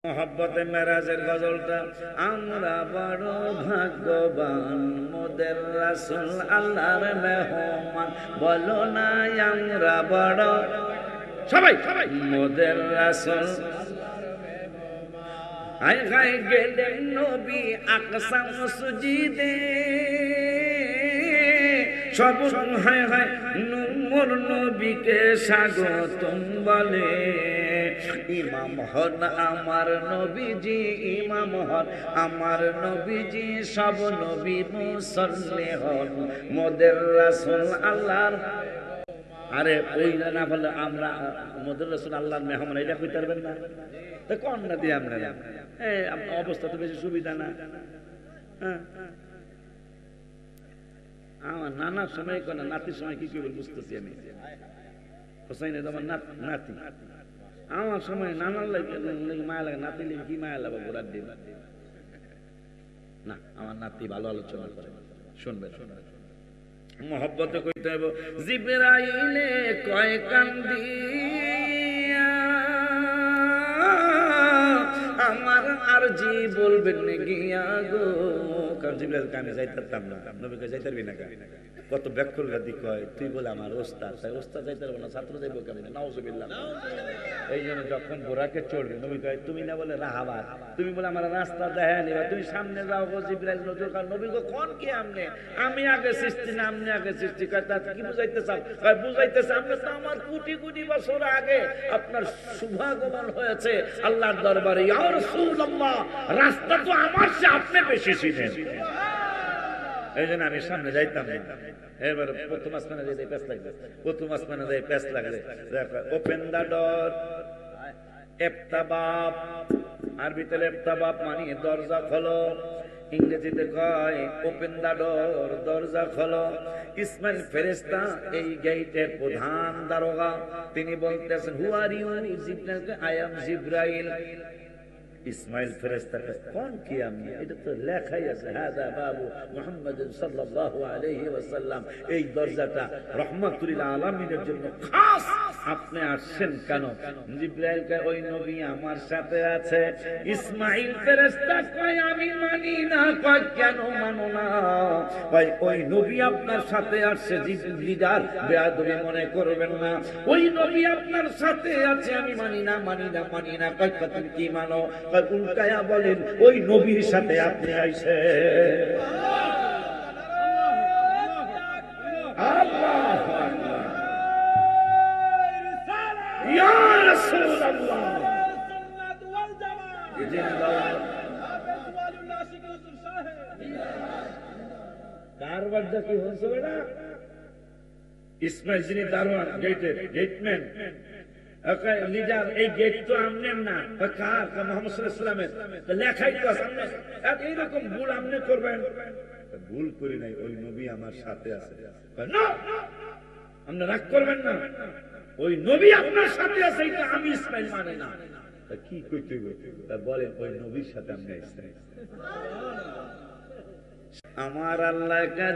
মোহব্বতে মেরাজের গজলটা, আমরা বড় ভাগ্যবান, মোদের রাসূল আল্লাহর মেহমান, বলো না আমরা বড়, সবাই মোদের রাসূল। হায় হায় গেলেন নবী আকসা মসজিদে, সব হায় হায় মোর নবীকে স্বাগতম বলে। ইমাম হন আমার নবীজি, ইমাম হন আমার নবীজি, সব নবী মুসল্লি হন মোদের রাসূল আল্লাহর। আরে ওই না বলে আমরা মোদের রাসূল আল্লাহর মেহমান, এটা কইতে পারবেন না তো কোন না দিয়ে আমরা অবস্থা তো বেশি সুবিধা না। আমার নানার সময় কোন নাতির সময় কি করবে বুঝতেছি আমি। হোসাইন আমার নাতি, আমার সময় নানার লাগে মায়া লাগে, নাতি লেগে কি মায়া লাগবে গোড়ার দিন না। আমার নাতি ভালো আলোচনা করে, শুনবে মহব্বতে কইতে হবে। জিবরাইলে কয় কান্দিয়া আমার আরজি বলবেন গিয়া গো। কারণ জিবরাইল কামে যাইতাম না, নবীকে যাইতে পারবি না, কত ব্যাকুল গাদি কয়, তুই বলে আমার ওস্তাদ, তাই ওস্তাদ যাইতে পারবো না, ছাত্র যাইব কেমন, নাউজুবিল্লাহ। এই জন্য যখন বোরাকে চড়বে নবী কয় তুমি না বলে রাহাবাত, তুমি বলে আমার রাস্তা দেখা নিবা, তুমি সামনে যাও গো জিবরাইল নজর। কারণ নবী গো কোন কি আমনে, আমি আগে সৃষ্টি না আপনি আগে সৃষ্টি, কয় তা কি বুঝাইতে চাও? কয় বুঝাইতেছে আপনি তো আমার কোটি কোটি বছর আগে আপনার শুভাগমন হয়েছে আল্লাহর দরবারে। ইয়া রাসূলুল্লাহ, রাস্তা তো আমার চেয়ে আপনি বেশি চিনেন, এই জন্য আমি সামনে যাইতাম না। এবার প্রথম আসমানে যাই প্যাস লাগবে, প্রথম আসমানে যাই প্যাস লাগবে। ওপেন দা ডোর, ইফতাবাব, আরবিতে ইফতাবাব মানে দরজা খোলো, ইংরেজিতে কয় ওপেন দা ডোর, দরজা খোলো। ইসমাইল ফেরেশতা এই গেটের প্রধান দারোগা, তিনি বলতেছেন who are you? Jibrail, I am Jibrail. Ismail ফেরেশতা কোন কি আমি, এটা তো লেখাই আছে হাযা বাবু মুহাম্মদ সাল্লাল্লাহু আলাইহি ওয়াসাল্লাম, এই দরজাটা রাহমাতুল লিল আলামিনের জন্য খাস, আপনি আসছেন কেন? জিবরাইল কয় ওই নবী আমার সাথে আছে। ইসমাইল ফেরেশতা কয় আমি মানি না। কয় কেন মানো না? কয় ওই নবী আপনার সাথে আসছে, লিডার বেয়াদবি মনে করবেন না, ওই নবী আপনার সাথে আছে, আমি মানি না মানি না মানি না। কয় তুমি কি মানো? উল্টায়া বলেন ওই নবীর সাথে আপনি আইছে। আল্লাহু আকবার, ইয়া রাসূলুল্লাহ, জিন্দাবাদ। কারবারটা কি হচ্ছে বেটা? ইসমাইল যিনি দারোয়ান, গেটের গেটম্যান, লিডার, এই গেট তো আমনেন না, কার? মুহাম্মদ সাল্লাল্লাহু আলাইহি ওয়াসাল্লামের লেখাই তো সামনে। এইরকম ভুল আমনে করবেন? ভুল করি নাই, ওই নবী আমার সাথে আছে। না, আপনি রাগ করবেন না, ওই নবী আপনার সাথে আছে, এটা আমি ইসমাইল মানে না। কি কইতে বলেন ওই নবীর সাথে আমি আইছি। আমার আল্লাহ কা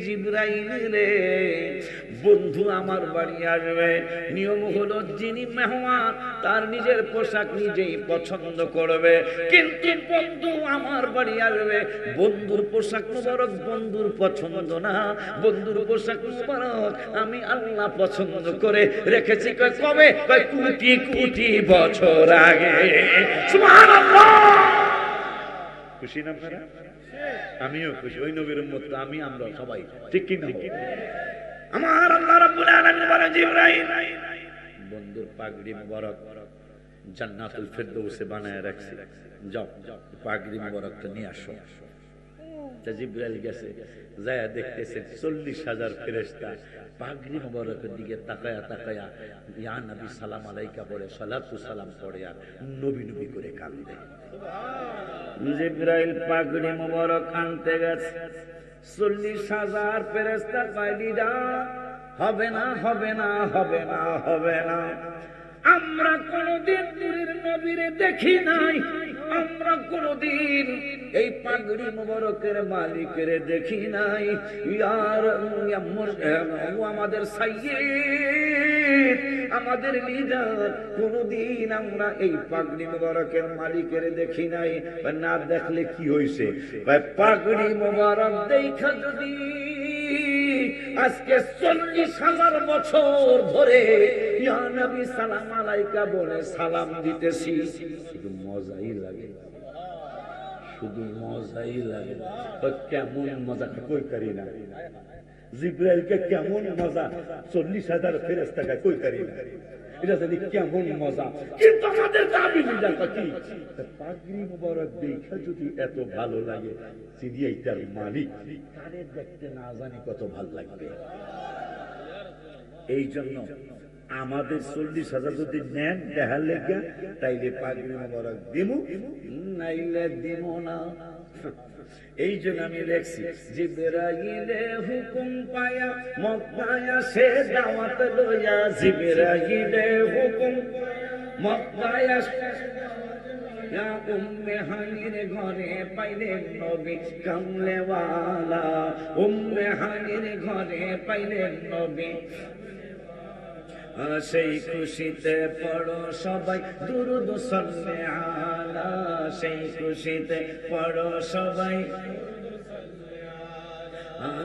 জিবরাইল রে, বন্ধু আমার বাড়ি আসবে, নিয়ম হলো যিনি মেহমান তার নিজের পোশাক নিজেই পছন্দ করবে, কিন্তু বন্ধু আমার বাড়ি আসবে, বন্ধুর পোশাক মুবারক বন্ধুর পছন্দ না, বন্ধুর পোশাক মুবারক আমি আল্লাহ পছন্দ করে রেখেছি। কবে? কোটি কোটি বছর আগে। সুবহানাল্লাহ, খুশি না আপনারা? আমিও খুশি, ওই নবীর উম্মত আমি, আমরা সবাই, ঠিক কি না? আমার আল্লাহ রাব্বুল আলামিন বলেন জিবরাইল বন্ধুর পাগড়ি মুবারক জান্নাতুল ফেরদৌসে বানায় রাখছি, যাও পাগড়ি মুবারকটা নিয়ে আসো। জিবরাইল গেছে, যায় দেখতেছে 40,000 ফেরেশতা পাগড়ি মুবারকের দিকে তাকায়া তাকায়া ইয়া নবী সালাম আলাইকা বলে সালাতু সালাম পড়ে আর নবী নবী করে কাঁদে। জিবরাইল পাগড়ি মুবারক আনতে গেছে, 40,000 ফেরেশতা কয়দিদা হবে না হবে না হবে না হবে না। আমরা কোনদিন নূরের নবীরে দেখি নাই, আমরা কোনদিন এই পাগড়ি মোবারকের মালিকের দেখি নাই। ইয়ার আমাদের সাইয়্যিদ, আমাদের লিডার, কোনদিন আমরা এই পাগড়ি মোবারকের মালিকের দেখি নাই। না দেখলে কি হইছে? পাগড়ি মোবারক দেখা যদি আজকে 40,000 বছর ধরে ইয়া নবী সালাম আলাইকা বলে সালাম দিতেছি, শুধু মজাই লাগে, শুধু মজাই লাগে। কেমন মজা কই করি না, জিব্রাইলকে কেমন মজা 40,000 ফেরেশতাকে কই করি না, এটা জানি কেমন মজা। কিন্তু আমাদের দাবি লিডারটা কি? পাগড়ি মোবারক দেখা যদি এত ভালো লাগে, সিরিয়াইটার মালিক তারে দেখতে না জানি কত ভালো লাগবে। এই জন্য আমাদের 40,000 যদি নেন দেখার লেগে, তাইলে পাগড়ি মোবারক দিমু, নাইলে দিব না। এই জন্য আমি লেখছি, জিবরাইলে হুকুম পায়া মক্কায় আসে দাওয়াত লইয়া, জিবরাইলে হুকুম মক্কায় আসে উম্মে হানির ঘরে পাইলেন নবী কামলেওয়ালা, উম্মে হানির ঘরে পাইলেন নবী। সেই খুশিতে পড়ো সবাই দুরূদ সাল্লে আলা, সেই খুশিতে পড়ো সবাই।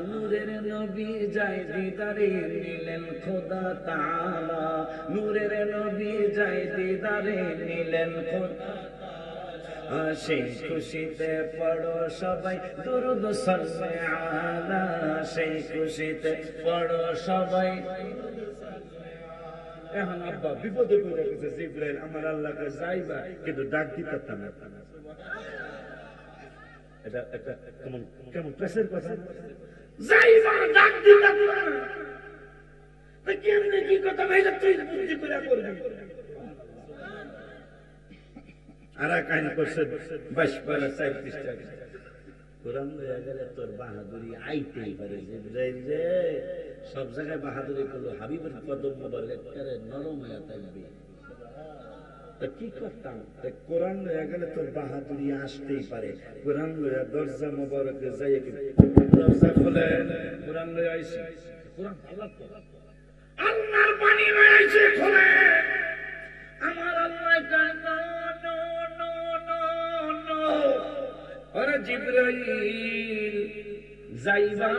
নূরের নবী যায় দিদারে নিলেন খোদা তাআলা, নূরের নবী যায় দিদারে নিলেন খোদা। সেই খুশিতে পড়ো সবাই দুরূদ সাল্লে আলা, সেই খুশিতে পড়ো সবাই। এখন আব্বা বিপদে পড়ে গেছে, জিবরাইল আমার আল্লাহকে যাইবা কিন্তু ডাক দিতে পারতাম না। এটা একটা কেমন কেমন প্রেসের কথা, যাইবা ডাক দিতে না। তো কেমনে কি কথা ভাইলা তুই বুদ্ধি করে করবি। আর কাহিন করছে 22 পারা 37 টাকা কোরআন লইয়া গেলে তোর বাহাদুরি আইতেই পারে। জিবরাইল রে সব জায়গায় বাহাদুরি করলো, হাবিবের কদম মোবারক করে নরম হয়ে থাকবে। তা কি করতাম? কোরআন লইয়া গেলে তোর বাহাদুরি আসতেই পারে। কোরআন লইয়া দরজা মোবারকে যাই, দরজা খুলে কোরআন লইয়া আইছে, কোরআন আল্লাহর বাণী লইয়া আইছে খুলে। আমার আল্লাহ কয় no no no no no, ওরে জিবরাইল যাইবা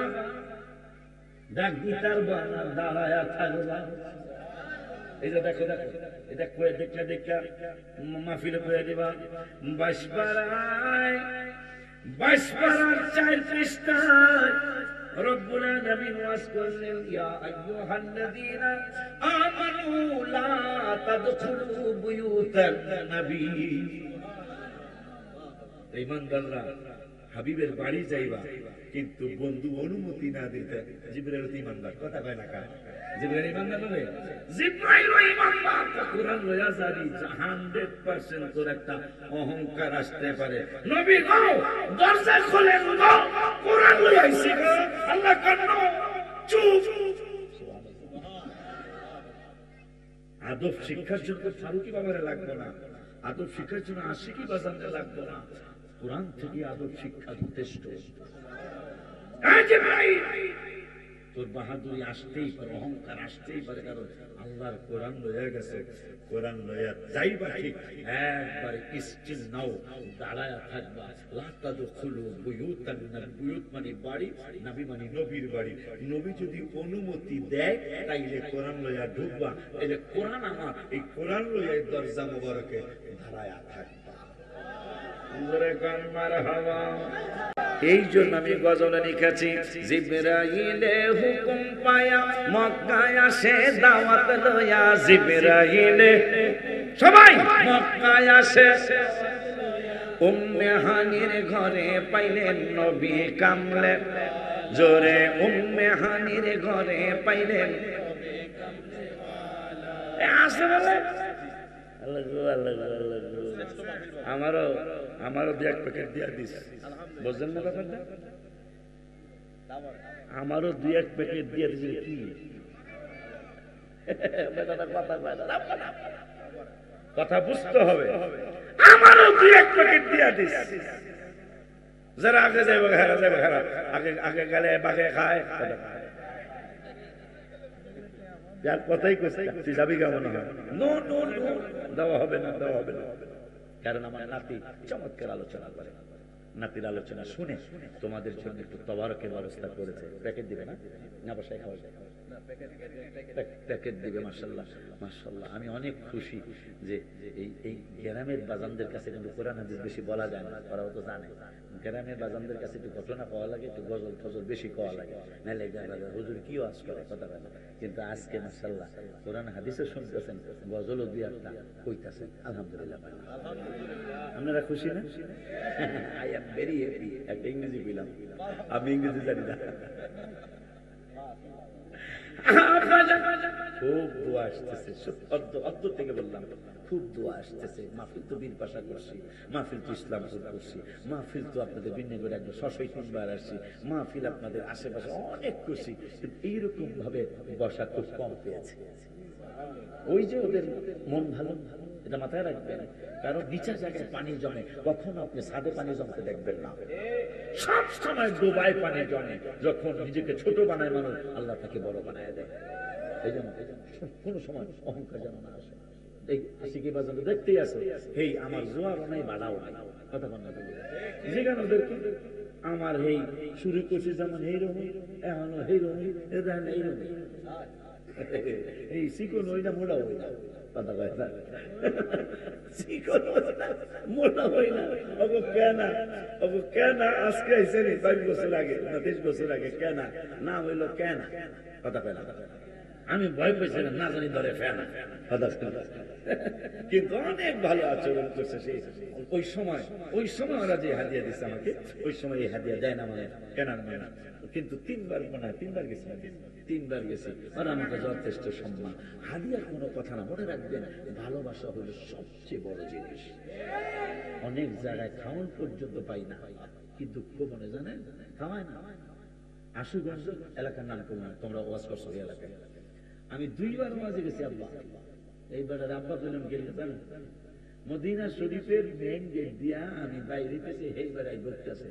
ডাক দিতার বানা দাঁড়ায়া থাকবা। এই যে দেখো দেখো, এটা কয়ে দেখা দেখা মাহফিলে কয়ে দিবা। 22 পারায় 22 পারার 4 পৃষ্ঠায় রব্বুল আলামিন ওয়াজ করলেন, ইয়া আইয়ুহাল্লাযীনা আমানু লা তাদখুলু বুয়ুতান নবী। ঈমানদাররা হাবিবের বাড়ি যাইবা, কিন্তু বন্ধু অনুমতি না দিতে। জিবরাইল ঈমানদার, কথা কয় না কা? জিবরাইল ঈমানদার নয়, জিবরাইল ঈমানদার। কোরআন লয়া জারি 100% তোর একটা অহংকার আসতে পারে। নবী গো দরজা খোলেন গো, কোরআন লয়া আইছি গো। আল্লাহ কান্নো চুপ। আদব শিক্ষার জন্য ফারুকি বাবারে লাগবে না, আদব শিক্ষার জন্য আশিকি বাজারে লাগবে না। কোরআন থেকে আদব শিক্ষা যথেষ্ট। তোর বাহাদুরি আসতেই পারে, অহংকার আসতেই পারে, কারণ আল্লাহর কোরআন লইয়া গেছে। কোরআন লইয়া যাইবা ঠিক একবারে স্টিল নাও, দাঁড়ায়া থাকবা। লা তাদখুলু বুয়ুতান নবী, বুয়ুত মানে বাড়ি, নবী মানে নবীর বাড়ি। নবী যদি অনুমতি দেয় তাইলে কোরআন লইয়া ঢুকবা। এই যে কোরআন আমার, এই কোরআন লইয়া দরজা মোবারকে দাঁড়ায়া থাকবা। এই জন্য আমি গজলে লিখেছি, জিবরাইলে হুকুম পায়া মক্কায় আসে দাওয়াত লইয়া। জিবরাইলে সবাই মক্কায় আসে, উম্মে হানির ঘরে পাইলেন নবী কামলে জোরে। উম্মে হানির ঘরে পাইলেন আসে বলে আমারও 2 প্যাকেট দিয়া দিস, বুঝলেন না ব্যাপারটা? আমারও 2-1 প্যাকেট দিয়ে দিস। কি কথা বুঝতে হবে। আমারও 2-1 প্যাকেট দিয়া দিস। যারা আগে যাইব হেরা যাইব হেরা, আগে আগে গেলে বাঘে খায়। যার কথাই কইছে তুই যাবি কেমন হয়? নো নো নো, দেওয়া হবে না, দেওয়া হবে না। কারণ আমার নাতি চমৎকার আলোচনা করে, নাতির আলোচনা শুনে তোমাদের জন্য একটু তবারকের ব্যবস্থা করেছে। প্যাকেট দিবে না? না বাসায় খাওয়া যায়, প্যাকেট দিবে। মাশাআল্লাহ মাশাআল্লাহ, আমি অনেক খুশি যে এই গ্রামের বাজানদের কাছে কিন্তু কোরআন হাদিস বেশি বলা যায় না, ওরাও তো জানে। গ্রামের বাজানদের কাছে একটু ঘটনা পাওয়া লাগে, একটু গজল ফজল বেশি পাওয়া লাগে, নাহলে হুজুর কি ওয়াজ করে কথা বলে। কিন্তু আজকে মাশাআল্লাহ কোরআন হাদিসও শুনতেছেন, গজলও দুই একটা কইতাছেন। আলহামদুলিল্লাহ। আপনারা খুশি না? I am very happy. একটা ইংরেজি বললাম, আমি ইংরেজি জানি না। খুব দোয়া আসতেছে, অদ্য থেকে বললাম, খুব দোয়া আসতেছে। মাহফিল তো বীর পাশা করছি, মাহফিল তো ইসলামপুর করছি, মাহফিল তো আপনাদের বিনগরে একদম 6-7 আসছি, মাহফিল আপনাদের আশেপাশে অনেক করছি, কিন্তু এইরকম ভাবে বসা খুব কম পেয়েছে। ওই যে ওদের মন ভালো, এটা মাথায় রাখবেন। কারণ নিচের জায়গায় পানি জমে, কখনো আপনি ছাদে পানি জমতে দেখবেন না। সব সময় ডোবায় পানি জমে। যখন নিজেকে ছোট বানায় মানুষ, আল্লাহ তাকে বড় বানায় দেয়। এই জন্য কোন সময় অহংকার যেন না আসে। এই আশিকি বাজার দেখতেই আছে, এই আমার জোয়ারও নাই বাড়াও নাই, কথা বন্ধ করে যেখানে ওদেরকে আমার এই শুরু করছি যেমন এইরকম, এখনো এইরকম, এইরকম এই চিকন হই না, মোড়া হই না, কথা কয় না, চিকন মোড়া হই না। ওগো কেনা, ওগো কেনা আজকে আইসে নি 22 বছর আগে না 23 বছর আগে, কেনা নাম হইলো কেনা, কথা কয় না। আমি ভয় পেয়েছিলাম, না জানি ধরে ফেনা, কিন্তু অনেক ভালো আচরণ করছে সেই। ওই সময় ওরা যে হাদিয়া দিচ্ছে আমাকে, ওই সময় এই হাদিয়া দেয় না মানে কেনার মানে। কিন্তু 3বার মনে হয় 3বার গেছি, 3বার গেছি। আর আমাকে যথেষ্ট সম্মান। হাদিয়ার কোনো কথা না, মনে রাখবেন ভালোবাসা হলো সবচেয়ে বড় জিনিস। অনেক জায়গায় খাওয়ান পর্যন্ত পাই না, কিন্তু মনে জানেন খাওয়ায় না। আশুগঞ্জ এলাকার নাম তোমরা ওয়াজ করছো এই এলাকায়। আমি 2বার ওয়াজে গেছি আব্বা। এইবার আব্বা বললাম গেলে জানেন মদিনা শরীফের মেইন গেট দিয়া আমি বাইরে পেয়েছি, এইবার ঢুকতেছে।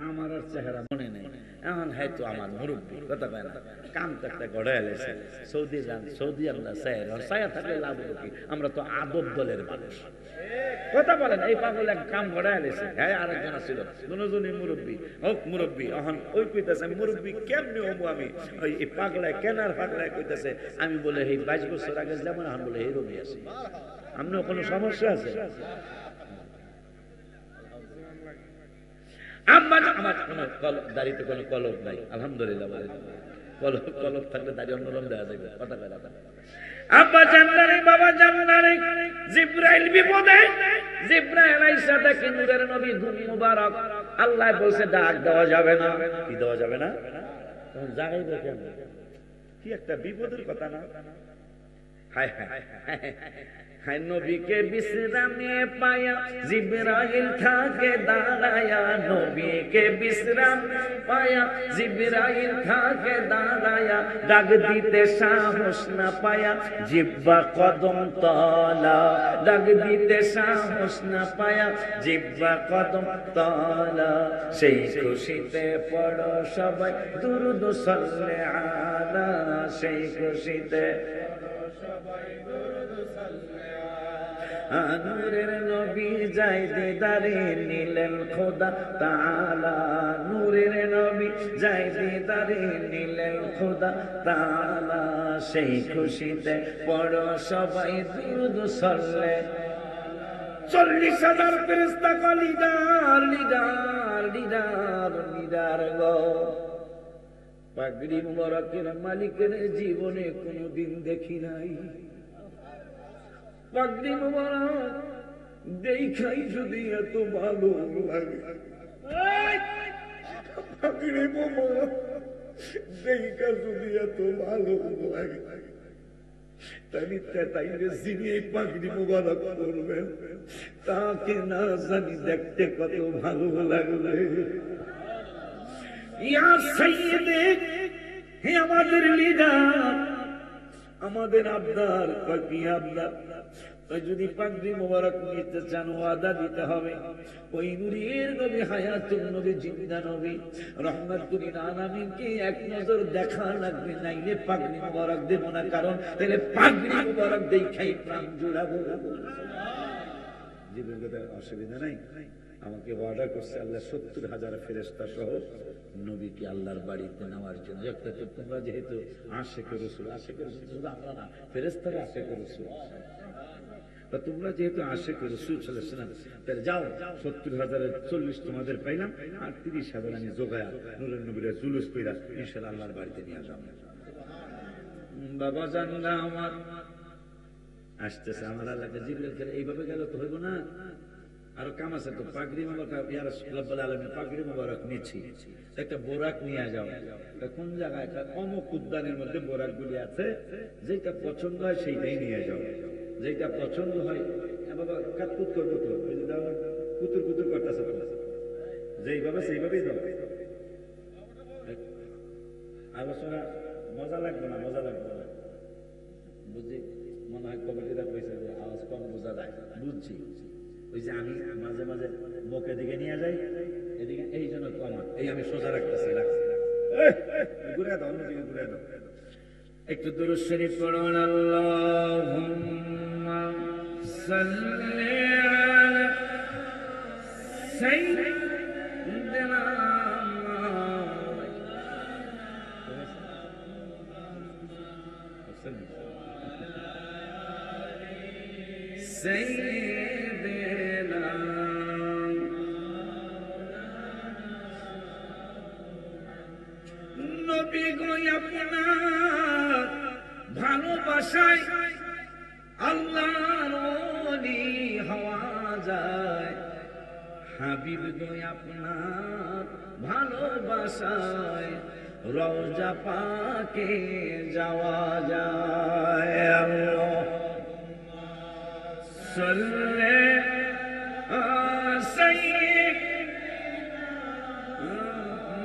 আমার আর চেহারা মনে নেই, এখন হয়তো আমার মুরব্বী, কথা কয় না, কাম তো একটা গড়ে এলেছে। সৌদি আমরা ছায়া থাকলে লাভ হলো কি, আমরা তো আদব দলের মানুষ, কথা বলেন। এই পাগল এক কাম গড়ে এলেছে। হ্যাঁ, আরেকজন ছিল, দুজনই মুরব্বী, হোক মুরব্বী। এখন ওই কইতেছে মুরব্বী কেমনি হবো আমি, ওই পাগলায় কেনার পাগলায় কইতেছে আমি বলে এই 22 বছর আগে যেমন, এখন বলে এই রবি আছি। আপনার কোনো সমস্যা আছে? আমার কোনো দাড়িতে কোনো কলব নাই, আলহামদুলিল্লাহ। কলব থাকলে দাড়ি অন্যরকম দেওয়া যাবে, কথা বলা। আব্বা জান্নারে, বাবা জান্নারে, জিবরাইল বিপদে, জিবরাইল আইসা দেখে নূরের নবী ঘুম মুবারক। আল্লাহ বলছে ডাক দেওয়া যাবে না। কি দেওয়া যাবে না? তখন জাগাইবে কেন? কি একটা বিপদের কথা না? হায় হায় হায়, নবীকে বিশ্রামে পায়া জিবরাইল থাকে দাঁড়ায়া, নবীকে বিশ্রাম পায়া জিবরাইল থাকে দাঁড়ায়া, ডাক দিতে সাহস না পায়া জিহ্বা কদম তলা, ডাক দিতে সাহস না পায়া জিহ্বা কদম তলা। সেই খুশিতে পড়ো সবাই দুরূদ সাল্লে আলা, সেই খুশিতে নূরের নবী যাই দিদারে নিলেন খোদা তাআলা, নূরের নবী যাই দিদারে নিলেন খোদা তাআলা। সেই খুশিতে পড়ো সবাই দুরূদ সাল্লে। 40,000 ফেরেশতা লিডার লিডার লিডার লিডার গো। পাগড়ি মুবারকের মালিকের জীবনে কোনদিন দেখি নাই। পাগড়ি মুবারক দেখাই যদি এত ভালো লাগে, পাগড়ি মুবারক দেখা যদি এত ভালো লাগে, তাইলে যিনি এই পাগড়ি মুবারক করবেন তাকে না জানি দেখতে কত ভালো লাগবে। ইয়া সাইয়্যিদে, হে আমাদের লিডার, আমাদের আবদার, কি আবদার? ওই যদি পাগড়ি মোবারক নিতে চান ওয়াদা দিতে হবে ওই নূরের নবী হায়াতুল নবী জিন্দা নবী রহমাতুল আলামিনকে এক নজর দেখা লাগবে, নাইলে পাগড়ি মোবারক দেব না। কারণ তাহলে পাগড়ি মোবারক দেখাই প্রাণ জুড়াবো। জীবনে অসুবিধা নাই। আমাকে অর্ডার করছে আল্লাহ 70,000 ফেরেশতা সহ নবীকে আল্লাহর বাড়িতে নেওয়ার জন্য। তোমরা যেহেতু আশিকে রাসূল, আশিকে রাসূল শুধু আমরা না, ফেরেশতারা আশিকে রাসূল। তোমরা যেহেতু আশিকে রাসূল সাল্লাল্লাহু আলাইহি ওয়াসাল্লাম, তাহলে যাও 70,000-এর 40 তোমাদের পাইলাম, আর 30,000 আমি জোগায়া নূরের নবীর জুলুস কইরা ইনশাআল্লাহ আল্লাহর বাড়িতে নিয়ে যাও। বাবা জানলা আমার আসতেছে, আমার আল্লাহকে জিবরাইল করে এইভাবে গেল তো হইব না, আরো কাম আছে তো। পাগড়ি মোবারক ইয়া রাসূলুল্লাহ আলামিন পাগড়ি মোবারক নিয়েছি, একটা বোরাক নিয়ে যাও। কোন জায়গায়? অমুক উদ্যানের মধ্যে বোরাক গুলি আছে, যেটা পছন্দ হয় সেইটাই নিয়ে যাও। যেটা পছন্দ হয় বাবা কাটকুট করবো তো, ওই যে দাও কুতুর কুতুর করতেছে তো, যেইভাবে সেইভাবেই দাও। আলোচনা মজা লাগবে না, মজা লাগবে না, বুঝি। মনে হয় কমিটিরা কইছে যে আওয়াজ কম বোঝা যায়, বুঝছি। ওই যে আমি মাঝে মাঝে মুখের দিকে নিয়ে যাই, এদিকে এই জন্য কমা, এই আমি সোজা রাখতেছি, ঘুরে দাও, অন্যদিকে ঘুরে দাও। একটু দুরূদ শরীফ পড়ুন। আল্লাহুম্মা সাল্লি আলা সাইয়্যিদিনা সাইয়্যিদিনা নবী গো আপনার ভালোবাসায় আল্লাহর ওলি হওয়া যায়। হাবিব গো আপনার ভালোবাসায় রওজা পাকে যাওয়া যায়। আল্লাহুম্মা সাল্লি আলা সাইয়্যিদিনা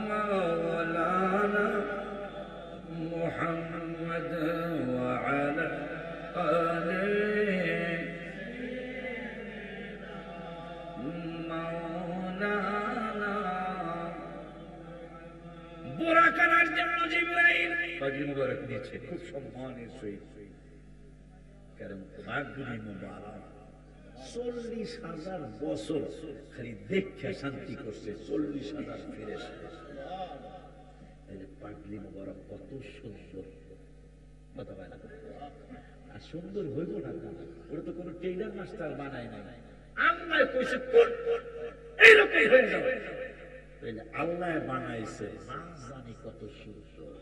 মাওলানা মুহাম্মদ ওয়া আলা আলিহি মাওলানা। বোরাক আনার জন্য জিবরাইল পাগড়ি মোবারক নিয়েছে, খুব সম্মানের সহিত। কারণ পাগড়ি মোবারক 40,000 বছর খালি দেখে শান্তি করছে, 40,000 ফেরেশতা। পাগড়ি মোবারক কত সুন্দর, কথা বলে না। আর সুন্দর হইব না, ওটা তো কোনো টেইলার মাস্টার বানায় নাই, আল্লাহ কইছে এইরকম হয়ে যাবে, আল্লাহ বানাইছে, না জানি কত সুন্দর।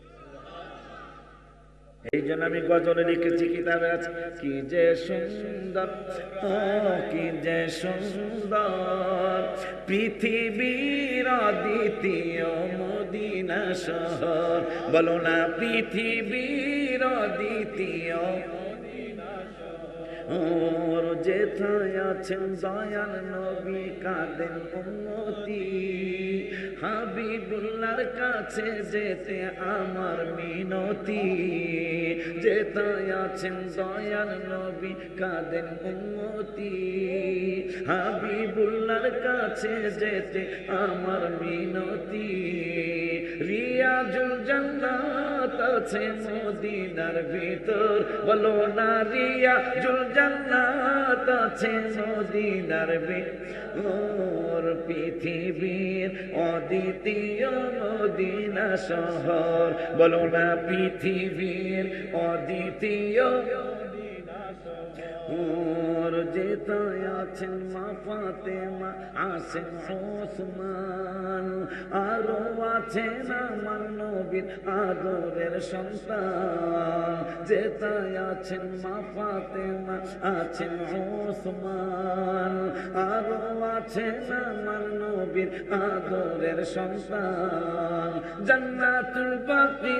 এই জন্য আমি গজলে লিখেছি, কিতাবে আছে, কি যে সুন্দর, ও কি যে সুন্দর পৃথিবীর দ্বিতীয় মদিনা শহর। বলো না পৃথিবীর দ্বিতীয় ওর যেথায় আছেন দয়াল নবী কাঁদেন উম্মতি। হাবিবুল্লাহর কাছে যেতে আমার মিনতি। যেথায় আছেন দয়াল নবী কাঁদেন উম্মতি। হাবিবুল্লাহর কাছে যেতে আমার মিনতি। রিয়াজুল জান্নাত আছে মদিনার ভিতর। বলো না রিয়াজুল জান্নাত আছে মদিনার ভিতর। পৃথিবীর অদ্বিতীয় মদিনা শহর। বলো না পৃথিবীর অদ্বিতীয় ওর যেথায় আছেন মা ফাতেমা, আছেন ওসমান, আরো আছেন আমার নবীর আদরের সন্তান। যেথায় আছেন মা ফাতেমা, আছেন ওসমান, আরো আছেন আমার নবীর আদরের সন্তান। জান্নাতুল বাকি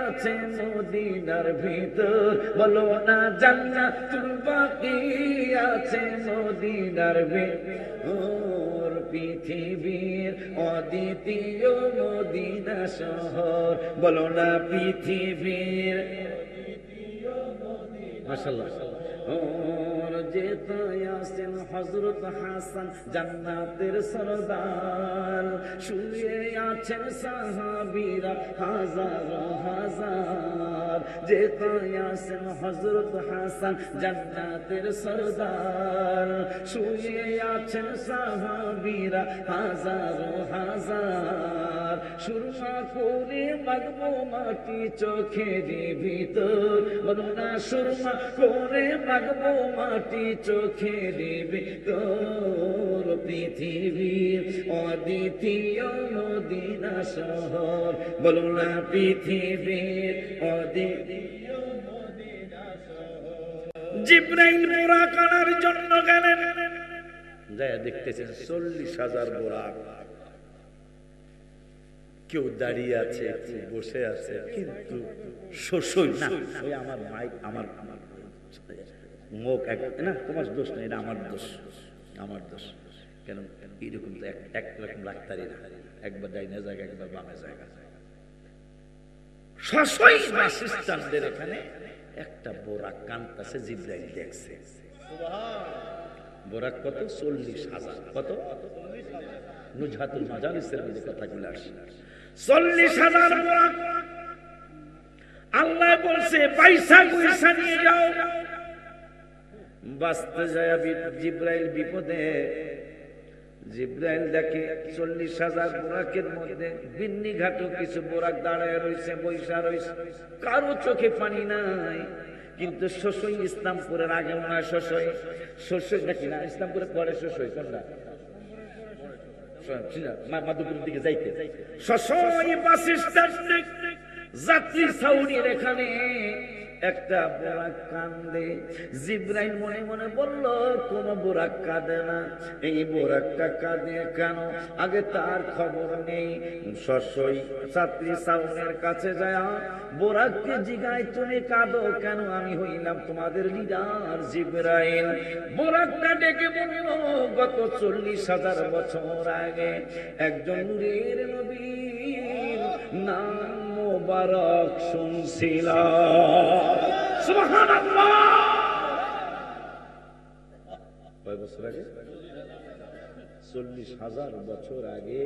আছে মদিনার ভিতর। বলো না জান্নাতুল বাকি আছে মদিনার ভিতর। পৃথিবীর অদ্বিতীয় মদিনা শহর। বলো না পৃথিবীর, মাশাআল্লাহ যেতে আছেন হযরত হাসান জান্নাতের সরদার, শুয়ে আছেন সাহাবীরা হাজার হাজার। যেতে আছেন হযরত হাসান জান্নাতের সরদার, শুয়ে আছেন সাহাবীরা হাজার হাজার। সুরমা করে মাগবো মাটি চোখের ভিতর, বলো না সুরমা করে মাগবো মাটি চোখের ভিতর। পৃথিবীর অদ্বিতীয় মদিনা শহর, বলো না পৃথিবীর অদ্বিতীয় মদিনা শহর। জিবরাইল বুরাক আনার জন্য গেলেন, যায় দেখতেছেন 40,000 বুরাক। কেউ দাঁড়িয়ে আছে, কেউ বসে আছে, কিন্তু শোষই না। ওই আমার মাইক আমার মুখ না, তোমার দোষ না, এটা আমার দোষ, আমার দোষ। কেন এইরকম তো একরকম রাখতারি না, একবার ডাইনে জায়গা একবার বামে জায়গা। শোষই বাসস্থানদের এখানে একটা বোরাক কান্তাছে, জিবরাইল দেখছে। বোরাক কত? 40,000। কত? নুজহাতুল মাজালিসের মধ্যে কথাগুলো আসে। 40,000 বোরাক। আল্লাহ বলছে পয়সা পয়সা নিয়ে যাও। বাঁচতে যায় জিবরাইল বিপদে। জিবরাইল দেখে 40,000 বোরাকের মধ্যে বিন্নি ঘাটও কিছু বোরাক দাঁড়ায় রয়েছে, বৈশা রয়েছে, কারো চোখে পানি নাই। কিন্তু শোষই ইসলামপুরের আগে মনে হয় শোষই, শোষই নাকি না, ইসলামপুরের পরে শোষই কোনটা? মাধুপুরের দিকে যাইতে শোষই বাস স্ট্যান্ডে যাত্রী ছাউনির এখানে একটা বোরাক কান্দে। জিবরাইল মনে মনে বলল, কোন বোরাক কাঁদে না, এই বোরাকটা কাঁদে কেন? আগে তার খবর নেই। শস্যই ছাত্রী সাউনের কাছে যায় বোরাককে জিগায়, তুমি কাঁদো কেন? আমি হইলাম তোমাদের লিডার জিবরাইল। বোরাকটা ডেকে বলল, গত 40,000 বছর আগে একজন নূরের নবীর নাম মোবারক শুনছিলাম। সুবহানাল্লাহ। কয় বছর আগে? 40,000 বছর আগে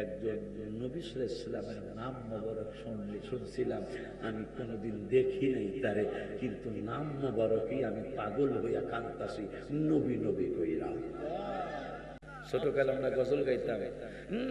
একজন নবী সাল্লাল্লাহু আলাইহি ওয়াসাল্লামের নাম মোবারক শুনছিলাম। আমি কোনোদিন দেখি নাই তারে, কিন্তু নাম মোবারকই আমি পাগল হইয়া কাঁদতাছি, নবী নবী কইরা। ছোটকালে আমরা গজল গাইতাম,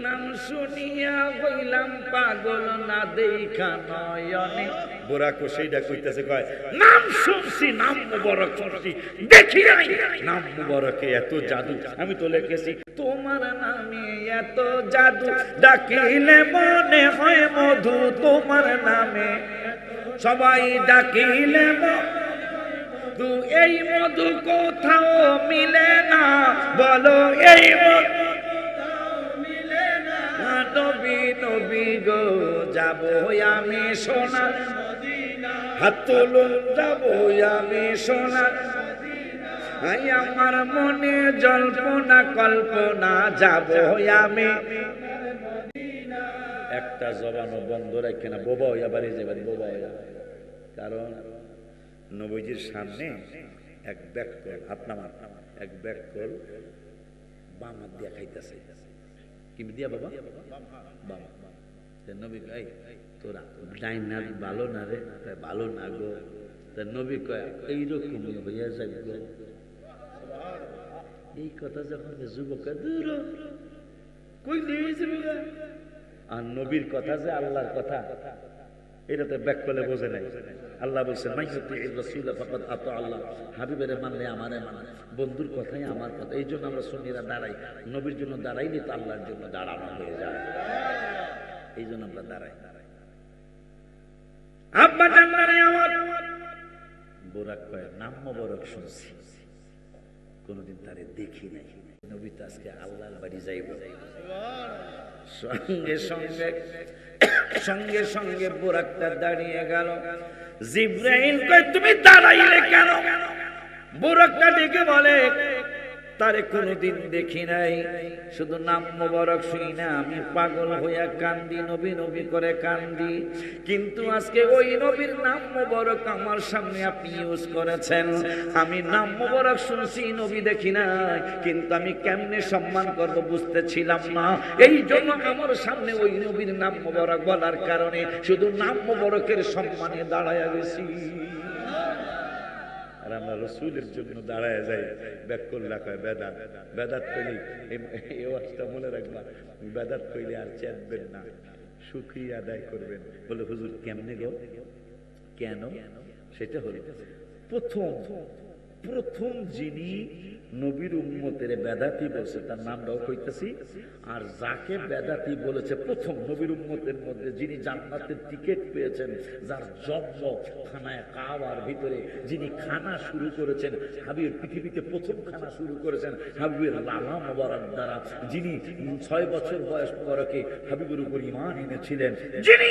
নাম শুনিয়া হইলাম পাগল না দেখা নয়নে। বোরাকও সেইটা কইতেছে, কয় নাম শুনছি, নাম মুবারক শুনছি, দেখি নাই, নাম মুবারকে এত জাদু। আমি তো লিখেছি, তোমার নামে এত জাদু, ডাকিলে মনে হয় মধু। তোমার নামে সবাই ডাকিলে মধু, এই মধু কোথাও মিলে না, বলো এই মধু মিলে না। নবী নবী গো যাবো আমি সোনার মদিনা, হাত তুলুন যাবো আমি সোনার মদিনা। আমার মনে জল্পনা কল্পনা যাবো আমি মদিনা। একটা জবানও বন্ধ রাখে না, বোবা হইয়া বাড়ি যাবেন, বোবা হইয়া। কারণ নবীজির সামনে এক ব্যাককল, হাত নামা, এক ব্যাককল বাম হাত দিয়া খাইতেছে। কি দিয়া বাবা? বাম। নবী কয়, তোরা ডাইন হাত ভালো না রে? ভালো না গো। নবী কয়, এইরকমই হইয়া যাবে গো। এই কথা যখন যুবক দূর কই নিয়ে যাবে, আর নবীর কথা যে আল্লাহর কথা, এটা তো ব্যাককলে বোঝে নাই। আল্লাহ বলছেন, মাইয়ুতির রাসূল ফাকাদ আতা আল্লাহ, হাবিবের মানলে আমারে মানে, বন্ধুর কথাই আমার কথা। এই জন্য আমরা সুন্নিরা দাঁড়াই, নবীর জন্য দাঁড়াইনি তো আল্লাহর জন্য দাঁড়ানো হয়ে যায়, এই জন্য আমরা দাঁড়াই। আব্বা জান্নারে আমার বোরাক কয়, নাম মোবারক শুনছি, কোনদিন তারে দেখি নাই। নবী তো আজকে আল্লাহর বাড়ি যাইব। সঙ্গে সঙ্গে সঙ্গে সঙ্গে বোরাকটা দাঁড়িয়ে গেল। জিবরাইল কয়, তুমি দাঁড়াইলে কেন? বোরাকটা ডেকে বলে, তারে কোনোদিন দেখি নাই, শুধু নাম মোবারক শুনি না আমি পাগল হইয়া কান্দি, নবী নবী করে কান্দি। কিন্তু আজকে ওই নবীর নাম মোবারক আমার সামনে আপনি ইউজ করেছেন। আমি নাম মোবারক শুনছি, নবী দেখি নাই, কিন্তু আমি কেমনে সম্মান করব বুঝতেছিলাম না। এই জন্য আমার সামনে ওই নবীর নাম মোবারক বলার কারণে শুধু নাম মোবারকের সম্মানে দাঁড়ায়া গেছি। আর আমরা রসুলের জন্য দাঁড়ায় যাই ব্যাকুল রাখায় বেদাত। বেদাত কইলে এই ওয়াজটা মনে রাখবা, বেদাত কইলে আর চেতবেন না, শুকরিয়া আদায় করবেন। বলে হুজুর কেমনে গো, কেন? সেটা হলো প্রথম যিনি নবীর উম্মতের বেদাতি বলছে তার নামটাও কইতেছি। আর যাকে বেদাতি বলেছে প্রথম নবীর উম্মতের মধ্যে যিনি জান্নাতের টিকিট পেয়েছেন, যার জন্ম খানায় কাওয়ার ভিতরে, যিনি খানা শুরু করেছেন, হাবিব পৃথিবীতে প্রথম খানা শুরু করেছেন হাবিবের লালা মোবারক দ্বারা, যিনি 6 বছর বয়স মোবারকে হাবিবের উপর ঈমান এনেছিলেন, যিনি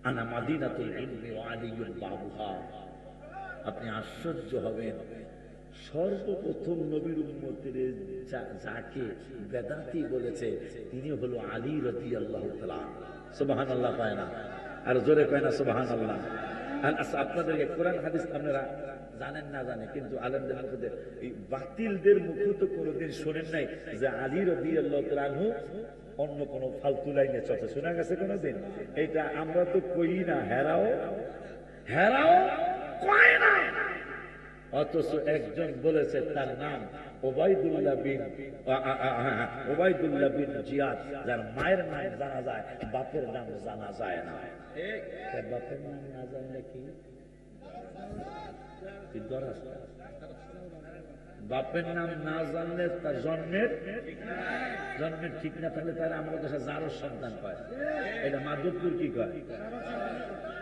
আনা মাদিনাতুল ইলমি ওয়া আলিয়্যুল বাবুহা। আপনি আশ্চর্য হবেন, সর্বপ্রথম নবীর উম্মতের যাকে বেদাতি বলেছে তিনি হলো আলী রাদিয়াল্লাহু তাআলা। সুবহানাল্লাহ পায় না? আর জোরে কয় না সুবহানাল্লাহ? আপনাদেরকে কোরআন হাদিস আপনারা জানেন না জানে, কিন্তু আলেমদের মুখে এই বাতিলদের মুখে তো কোনোদিন শোনেন নাই যে আলী রাদিয়াল্লাহু তাআলা আনহু অন্য কোন ফালতু লাইনে চর্চা শোনা গেছে কোনোদিন? এটা আমরা তো কই না, হেরাও কয় না। অথচ একজন বলেছে তার নাম ওবাইদুল্লাহ বিন জিয়াদ, যার মায়ের নাম জানা যায়, বাপের নাম জানা যায় না। বাপের নাম না জানলে কি বাপের নাম না জানলে তার জন্মের ঠিক না থাকলে তাহলে আমাদের দেশে যারও সন্তান পায়, এটা মাধবপুর কি কয়?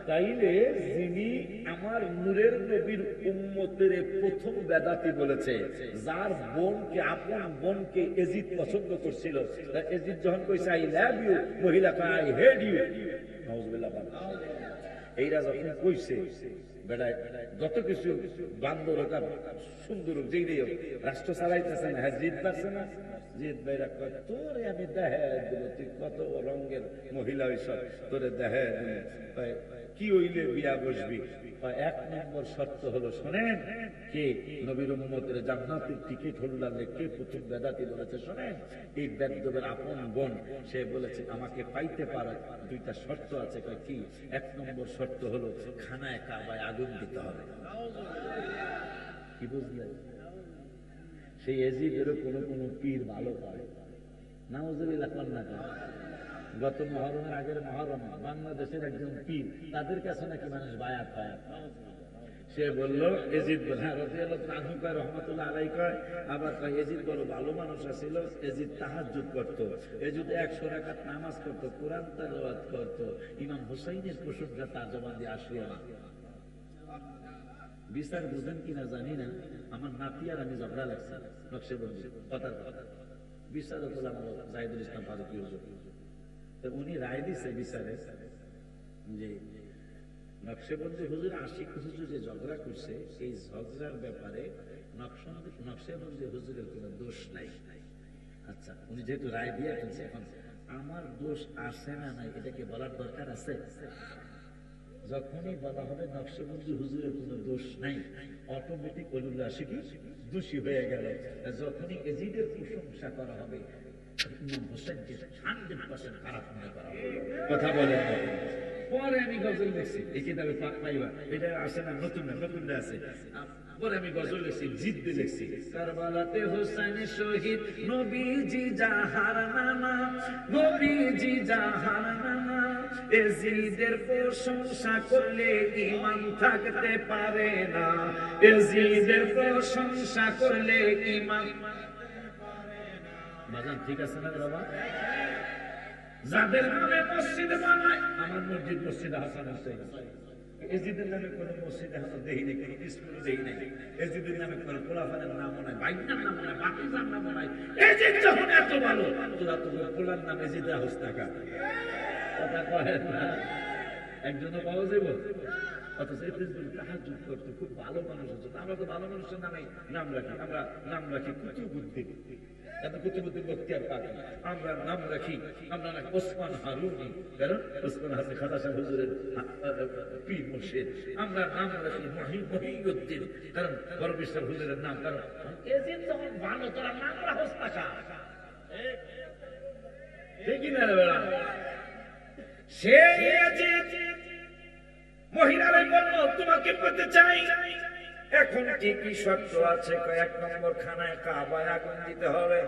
তাইলে যিনি আমার নূরের নবীর উম্মতের প্রথম বেদাতি বলেছে, যার বোনকে আপন বোনকে এজিদ পছন্দ করছিল, এজিদ যখন কইছে আই লাভ ইউ, মহিলা কয় আই হেট ইউ, নাউজুবিল্লাহ। এইরা যখন কইছে বেড়ায় যত কিছু বান্দর হোক সুন্দর হোক, যেই রাষ্ট্র চালাইতেছে না, হ্যাঁ জিদ পারছে না, জিদ ভাইরা কয় তোরে আমি দেহে দিব, তুই কত রঙের মহিলা হইছ, তোরে দেহে কি হইলে বিয়া বসবি? 1 নম্বর শর্ত হলো, শোনেন কে নবীর উম্মতের জান্নাতের টিকিট হোল্ডার কে প্রথম বেদাতি বলেছে, শোনেন এই বেদবের আপন বোন, সে বলেছে আমাকে পাইতে পারে 2টা শর্ত আছে। কি? 1 নম্বর শর্ত হলো খানায় কাবায় আগুন দিতে হবে। কি বুঝলেন? সেই এজিদের কোন পীর ভালো পায় নাউজুবিল্লাহ না। গত মহরমের আগের মহরম বাংলাদেশের একজন পীর, তাদের কাছে নাকি মানুষ বায়াত হয়। সে বললো এজিদ রহমতুল্লাহ আলাই কয়, আবার কয় এজিদ বড় ভালো মানুষ আছিল, এজিদ তাহাজ্জুদ করত, এজিদ 100 রাকাত নামাজ করত, কোরআন তেলাওয়াত করত, ইমাম হুসাইনের প্রশংসা তার জবান দিয়ে আসলো না। বিচার বুঝেন কিনা জানি না, আমার নাতি আর আমি ঝগড়া লাগছে নকশবন্দি কথার কথা। বিচারক হলাম জাহিদুল ইসলাম ফারুকী হুজুর, উনি রায় দিছে বিচারে যে নকশবন্দি হুজুর আশিক হুজুর যে ঝগড়া করছে, এই ঝগড়ার ব্যাপারে নকশবন্দি হুজুরের কোনো দোষ নাই। আচ্ছা, উনি যেহেতু রায় দিয়ে ফেলছে, এখন আমার দোষ আছে না নাই এটাকে বলার দরকার আছে? যখনই বলা হবে নকশবন্দি হুজুরের কোনো দোষ নাই, অটোমেটিক ওলুল আশিকি দোষী হয়ে গেল। যখনই এজিদের প্রশংসা করা হবে, কথা বলেন। পরে আমি গজল লিখছি, এই কিতাবে পাইবা, এটা আসে না, নতুন আছে। পরে আমি গজল লিখছি, জিদ্দে লিখছি, কারবালাতে হোসেন শহীদ নবীজি জাহার নানা, নবীজি জাহার নানা, এজিদের প্রশংসা করলে ঈমান থাকতে পারে না, এজিদের প্রশংসা করলে ঈমান। বাজান ঠিক আছে না বাবা? যাদের নামে মসজিদ বানায়, আমার মসজিদ মসজিদে হাসান হুসাইন, এজিদের নামে কোন মসজিদ এখনো দেই নাই, কোন স্কুল দেই নাই, এজিদের নামে কোন পোলাফানের নামও নাই, বাইকটার নামও নাই, বাকিজার নামও নাই। এজিদ যখন এত ভালো, তোরা তো পোলার নাম এজিদ রাখস টাকা, কথা কয় না, একজনও পাওয়া যাবে। অথচ তাহাজ্জুদ করতে খুব ভালো মানুষ হচ্ছে। আমরা তো ভালো মানুষের নামে নাম রাখি, আমরা নাম রাখি কুতুবুদ্দিন, কুতুবুদ্দিন বখতিয়ার কাকি, আমরা নাম রাখি আমরা নাকি ওসমান হারুনি, কারণ ওসমান হারুনি খাজা সাহেব হুজুরের পীর মুর্শিদ। আমরা নাম রাখি মহিউদ্দিন, কারণ বড় বিশ্বের হুজুরের নাম, কারণ এজিদ যখন ভালো তোরা নাম রাখস টাকা ঠিকই না রে বেড়া। সে মহিলারা বলল তোমাকে পেতে চাই, এখন কি কি শর্ত আছে? এক নম্বর খানায় কাবায় আগুন দিতে হবে,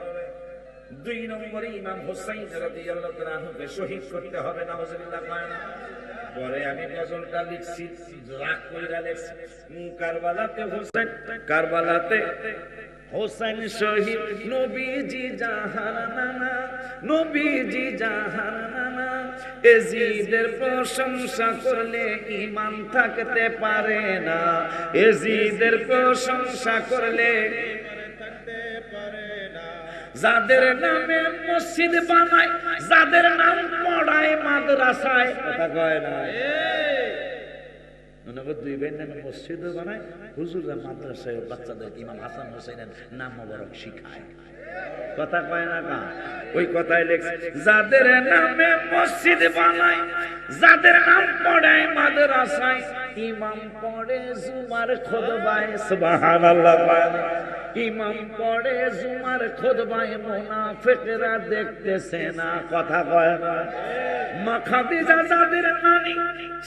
2 নম্বরে ইমাম হুসাইন রাদিয়াল্লাহু তাআলা আনহুকে শহীদ করতে হবে। নাউজুবিল্লাহ। পরে আমি গজলটা লিখছি, রাগ কইরা লিখছি, কারবালাতে হোসেন, কারবালাতে হোসেন শহীদ, নবীজি জাহার নানা, নবীজি জাহার নানা। এজিদের প্রশংসা করলে ঈমান থাকতে পারে না, এজিদের প্রশংসা করলে যাদের নামে মসজিদ বানায়, যাদের নাম পড়ায় মাদ্রাসায়, কথা কয় না, দুই ভাইয়ের নামে মসজিদ বানায়, হুজুররা মাদ্রাসায় বাচ্চাদের ইমাম হাসান হোসেনের নাম মোবারক শিখায়, কথা কয় না কা? ওই কথাই লেখছে, যাদের নামে মসজিদ বানায়, যাদের নাম পড়ায় মাদ্রাসায়, ইমাম পড়ে জুমার খুতবায়, সুবহানাল্লাহ। ইমাম পড়ে জুমার খুতবায়, মুনাফিকরা দেখতেছে না, কথা কয় না। মা খাদিজা যাদের নানি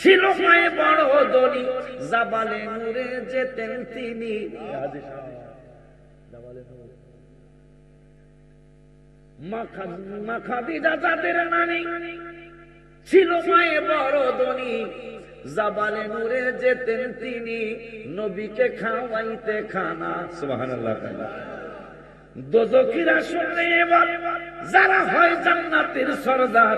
ছিল মায়ে বড় ধনী, জাবালে নূরে যেতেন তিনি, মা খাদিজা যাদের নানি ছিল মায়ে বড় ধনী, জাবালে নূরে যেতেন তিনি, নবীকে খাওয়াইতে খানা, সুবহানাল্লাহ। দোজখীরা শুনলে এবার যারা হয় জান্নাতের সরদার,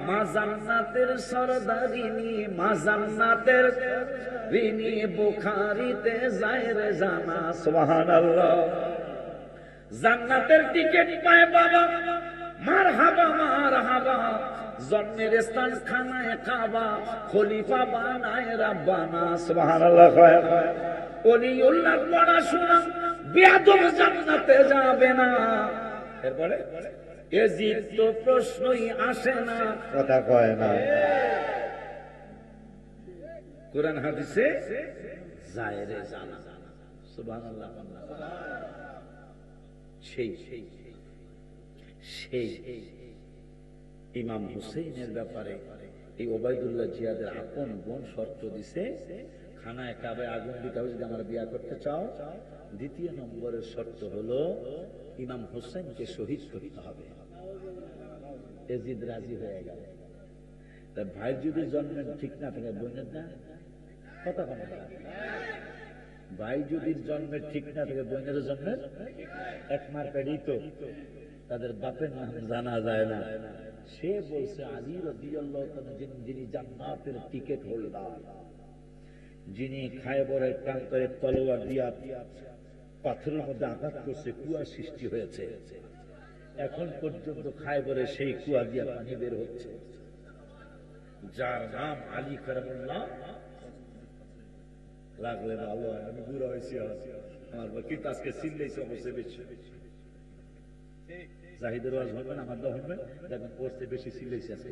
মা জান্নাতের সরদারিনী, মা জান্নাতের ঋণী, বুখারীতে যায় রে জানা, সুবহানাল্লাহ। জান্নাতের টিকিট পায় বাবা, মারহাবা মারহাবা, জন্মের স্থান খানায় কাবা, খলিফা বানায় রাব্বানা, সুবহানাল্লাহ। ওলিউল্লাহর পড়াশোনা, বেয়াদব জান্নাতে যাবে না। এরপরে এজিদ তো প্রশ্নই আসে না, কথা কয় না। কোরআন হাদিসে যায় রে জানা, সুবহানাল্লাহ। সেই ইমাম হুসাইনের ব্যাপারে এই ওবাইদুল্লাহ জিয়াদের আপন বোন শর্ত দিছে, খানায় কাবায় আগুন দিতে হবে যদি আমার বিয়া করতে চাও। দ্বিতীয় নম্বরের শর্ত হলো ইমাম হুসাইনকে শহীদ করতে হবে। এজিদ রাজি হয়ে গেল। তাই ভাই যদি জন্মের ঠিক না থাকে, বোনের না, কথা বলে, ভাই যদি জন্মের ঠিক না থাকে, বোনের জন্মের এক মার পেড়েই তো, তাদের বাপের নাম জানা যায় না। সে বলছে আলী রাদিয়াল্লাহু তাআলা যিনি জান্নাতের টিকিট হোল্ডার, যিনি খায়বরের প্রান্তরে তলোয়ার দিয়া পাথরের মধ্যে আঘাত করছে, কুয়া সৃষ্টি হয়েছে, এখন পর্যন্ত খায়বরে সেই কুয়া দিয়া পানি বের হচ্ছে, যার নাম আলী কারামুল্লাহ। লাগলে ভালো, আমি বুড়া হয়েছি, আমার কিন্তু আজকে চিল্লাইছে অবশ্যই বেশি। জাহিদের ওয়াজ হবে না, আমার হবে, দেখবেন পড়তে বেশি চিল্লাইছে আজকে,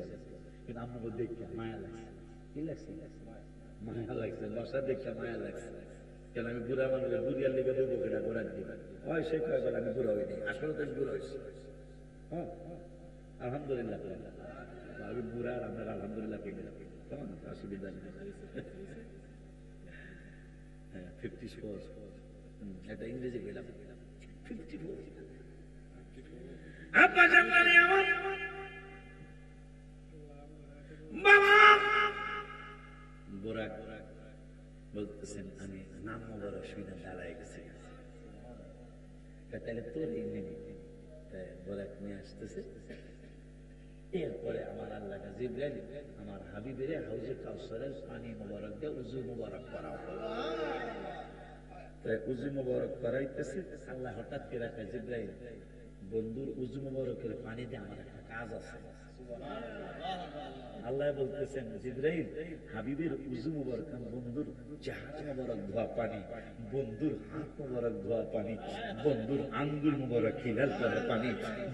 কিন্তু আমার দেখে মায়া লাগছে, কি লাগছে? মায়া লাগছে, বসা দেখে মায়া লাগছে। কেন আমি বুড়া মানুষ, বুড়িয়ার লেগে দেবো কেনা ঘোরার দিন হয়, সে কয় বলে আমি বুড়া হইনি, আসলে তো আমি বুড়া হয়েছি। হ্যাঁ, আলহামদুলিল্লাহ, আমি বুড়া আর আপনার আলহামদুলিল্লাহ পেয়ে গেলাম, কেমন অসুবিধা নেই। 54, এটা ইংরেজি পেলাম, 54। আব্বা জানলে আমার বাবা বোরাক বলতেছেন, আমি নাম মোবারক শুনে দাঁড়ায় গেছি, তাহলে তোর বোরাক নিয়ে আসতেছে। এরপরে আমার আল্লাহ জিবরাইল আমার হাবিবের হাউজে কাউসারের পানি মোবারক দিয়ে উজু মোবারক করাও। উজু মোবারক করাইতেছে, আল্লাহ হঠাৎ করে রাখা, জিবরাইল বন্ধুর উজু মোবারকের পানি দিয়ে আমার একটা কাজ আছে, আল্লাহ বলতেছেন জিবরাইল হাবিবের উযু মুবারক বন্ধুর চেহারা মুবারক ধোয়া পানি, বন্ধুর হাত মুবারক ধোয়া পানি, বন্ধুর আঙ্গুল মুবারক খিলাল করা পানি,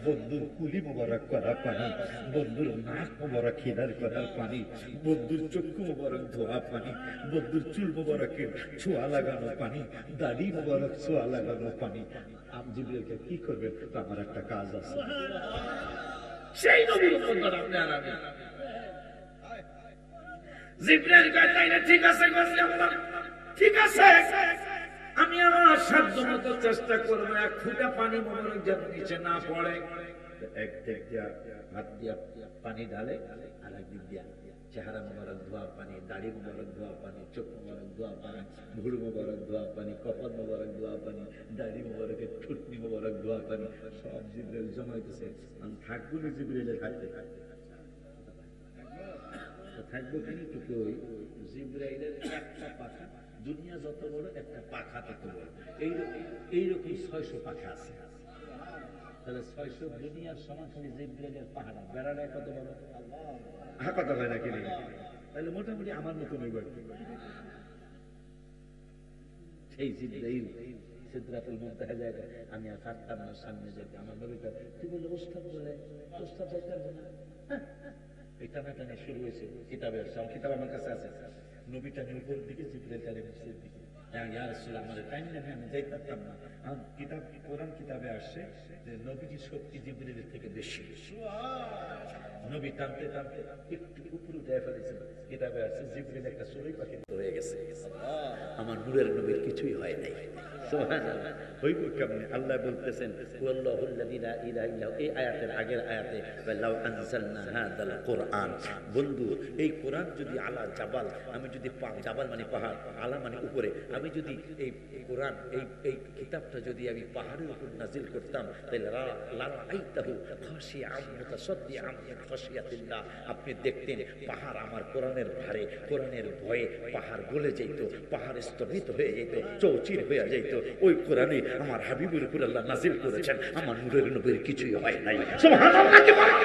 বন্ধুর কুলি মুবারক করা পানি, বন্ধুর নাক মুবারক খিলাল করা পানি, বন্ধুর চক্ষু মুবারক ধোয়া পানি, বন্ধুর চুল মুবারকের ছোঁয়া লাগানো পানি, দাড়ি মুবারক ছোঁয়া লাগানো পানি। জিবরাইলকে কি করবেন? আমার একটা কাজ আছে। সেই নবীর উম্মত আপনি আর আমি। জিবরাইল কয় তাইলে ঠিক আছে আল্লাহ, ঠিক আছে, আমি আমার সাধ্যমতো চেষ্টা করব এক ফোঁটা পানি মোবারক যেন নিচে না পড়ে। এক দিক দিয়া হাত দিয়া পানি ঢালে, আর এক দিক দিয়া চেহারা মোবারক ধোয়া পানি, দাড়ি মোবারক ধোয়া পানি, চোখ মোবারক ধোয়া পানি, ভুড় মোবারক ধোয়া পানি, কপাল মোবারক ধোয়া পানি, দাড়ি মোবারকের ঠুটনি মোবারক ধোয়া পানি, সব জিবরাইল জমাইতেছে। আমি থাকবো না জিবরাইলের হাতে, থাকবো কিন্তু ওই জিবরাইলের একটা পাখা, দুনিয়া যত বড় একটা পাখা তত বড়, এইরকম 600 পাখা আছে। তাহলে 600 দুনিয়ার সমান খালি জিবরাইলের পাহাড়া বেড়াটা কত বড়, কত হয় নাকি? তাহলে মোটামুটি আমার মতো নেই। সেই জিবরাইল সিদরাতুল মুনতাহা জায়গায় আমি আর পারতাম না সামনে যেতে। আমার নবীটা তুই বললে ওস্তাদ বলে, ওস্তাদ যাইতে পারবে না। এটা টানাটানি শুরু হয়েছে। কিতাবে আসছে, আমার কিতাব আমার কাছে আছে। নবীটা উপরের দিকে, জিবরাইল তাহলে নিচের দিকে। ইয়া রাসূলুল্লাহ, আমাদের টাইম নেই, আমি যাইতে পারতাম না। কিতাব কোরআন কিতাবে আসছে যে নবীজির শক্তি জিবরাইলের থেকে বেশি। নবী টানতে টানতে একটু উপরে উঠে ফেলেছে। কিতাবে আসছে জিবরাইল একটা চড়ুই পাখি হয়ে গেছে। আমার নূরের নবীর কিছুই হয় নাই। সুবহানাল্লাহ। হইব কেমনে? আল্লাহ বলতেছেন ওয়াল্লাহুল্লাযী লা ইলাহা ইল্লা হু। এই আয়াতের আগের আয়াতে লাউ আনজালনা হাযাল কুরআন, বন্ধু এই কোরআন যদি আলা জাবাল, আমি যদি জাবাল মানে পাহাড়, আলা মানে উপরে, আমি যদি এই কোরআন এই কিতাবটা যদি আমি পাহাড়ের উপর নাজিল করতাম, তাহলে লারাআইতাহু খাশিআম মুতাসাদ্দিআম মিন খাশিয়াতিল্লাহ, আপনি দেখতেন পাহাড় আমার কোরআনের ভারে, কোরআনের ভয়ে পাহাড় গলে যেত, পাহাড় স্তম্ভিত হয়ে যেত, চৌচির হয়ে যেত। ওই কোরআনে আমার হাবিবের উপর আল্লাহ নাজিল করেছেন, আমার নূরের নবীর কিছুই হয় নাই। সুবহানাল্লাহ কি বলেন?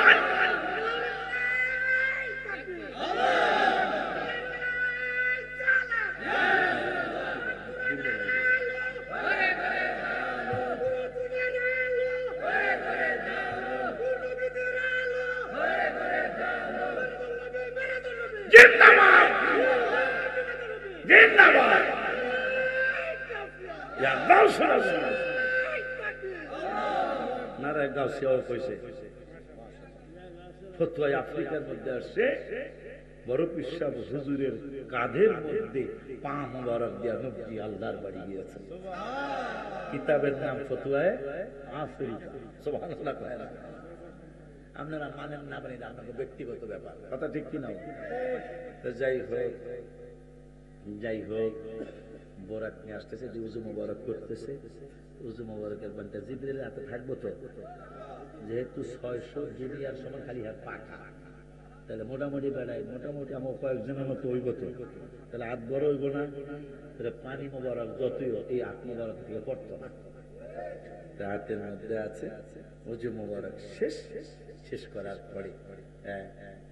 জিন্দাবাদ জিন্দাবাদ, ইয়া রাসূলুল্লাহ। নারায়ে গাউসিয়াও কইছে, ফতোয়া আফ্রিকার মধ্যে আসছে, বড় পিসাব হুজুরের কাঁধের মধ্যে পা মোবারক দিয়া নবী আল্লাহর বাড়ি গিয়েছেন। কিতাবের নাম ফতোয়ায়ে আফ্রিকা। সুবহানাল্লাহ। আপনারা মানেন না মানেন আপনাদের ব্যক্তিগত ব্যাপার, কথা ঠিক কিনা? যাই হোক বোরাক নিয়ে আসতেছে, উজু মোবারক করতেছে। উজু মোবারকের পানিটা জিবরাইলের হাতে থাকবো তো, যেহেতু 600 দুনিয়ার সমান খালি হাত পাখা, তাহলে মোটামুটি বেড়ায়, মোটামুটি আমার কয়েকজনের মতো হইব তো, তাহলে হাত বড় হইব না? তাহলে পানি মোবারক যতই এই হাত মোবারক থেকে পড়তো না। হাতের মধ্যে আছে উজু মোবারক শেষ করার পরে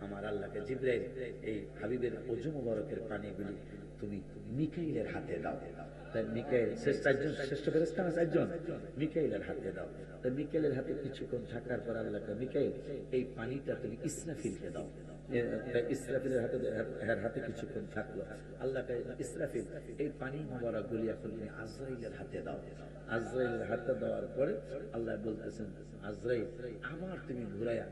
আমার আল্লাহকে জিবরাইল এই হাবিবের উজু মোবারকের পানিগুলি তুমি মিকাইলের হাতে দাও। তাই মিকাইল শ্রেষ্ঠ ফেরেশতা না 4 জন, মিকাইলের হাতে দাও। তাই মিকাইলের হাতে কিছুক্ষণ থাকার পর আল্লাহকে মিকাইল এই পানিটা তুমি ইসরাফিলকে দাও। ইসরাফিলের হাতে কিছুক্ষণ থাকলো। আল্লাহকে ইসরাফিল এই পানি মোবারক গুলি এখন তুমি আজরাইলের হাতে দাও। আজরাইলের হাতে দেওয়ার পরে আল্লাহ বলতেছেন আজরাইল আবার তুমি ঘুরাইয়া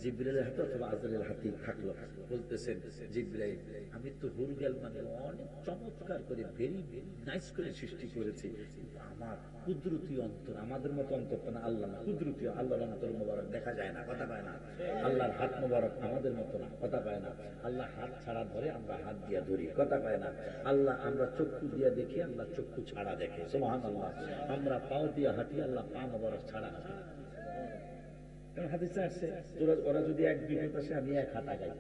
জিবরাইলের হাতে অথবা আজরাইলের হাতেই থাকলো। বলতেছেন জিবরাইল আমি তো হুরগাল মানে অনেক চমৎকার করে ভেরি নাইস করে সৃষ্টি করেছি, আমার কুদরতি অন্তর, আমাদের মতো অন্তর না, আল্লাহ না, কুদরতি আল্লাহর অন্তর মোবারক দেখা যায় না, কথা পায় না। আল্লাহর হাত মোবারক আমাদের মতো না, কথা পায় না। আল্লাহ হাত ছাড়া ধরে, আমরা হাত দিয়া ধরি, কথা পায় না। আল্লাহ আমরা চক্ষু দিয়া দেখি, আল্লাহ চক্ষু ছাড়া দেখে। সুবহানাল্লাহ। আমরা পাও দিয়া হাঁটি, আল্লাহ পা মোবারক ছাড়া হাঁটি। হাদিসে আসছে ওরা যদি 1 মিনিট আসে আমি 1 হাত আগাই,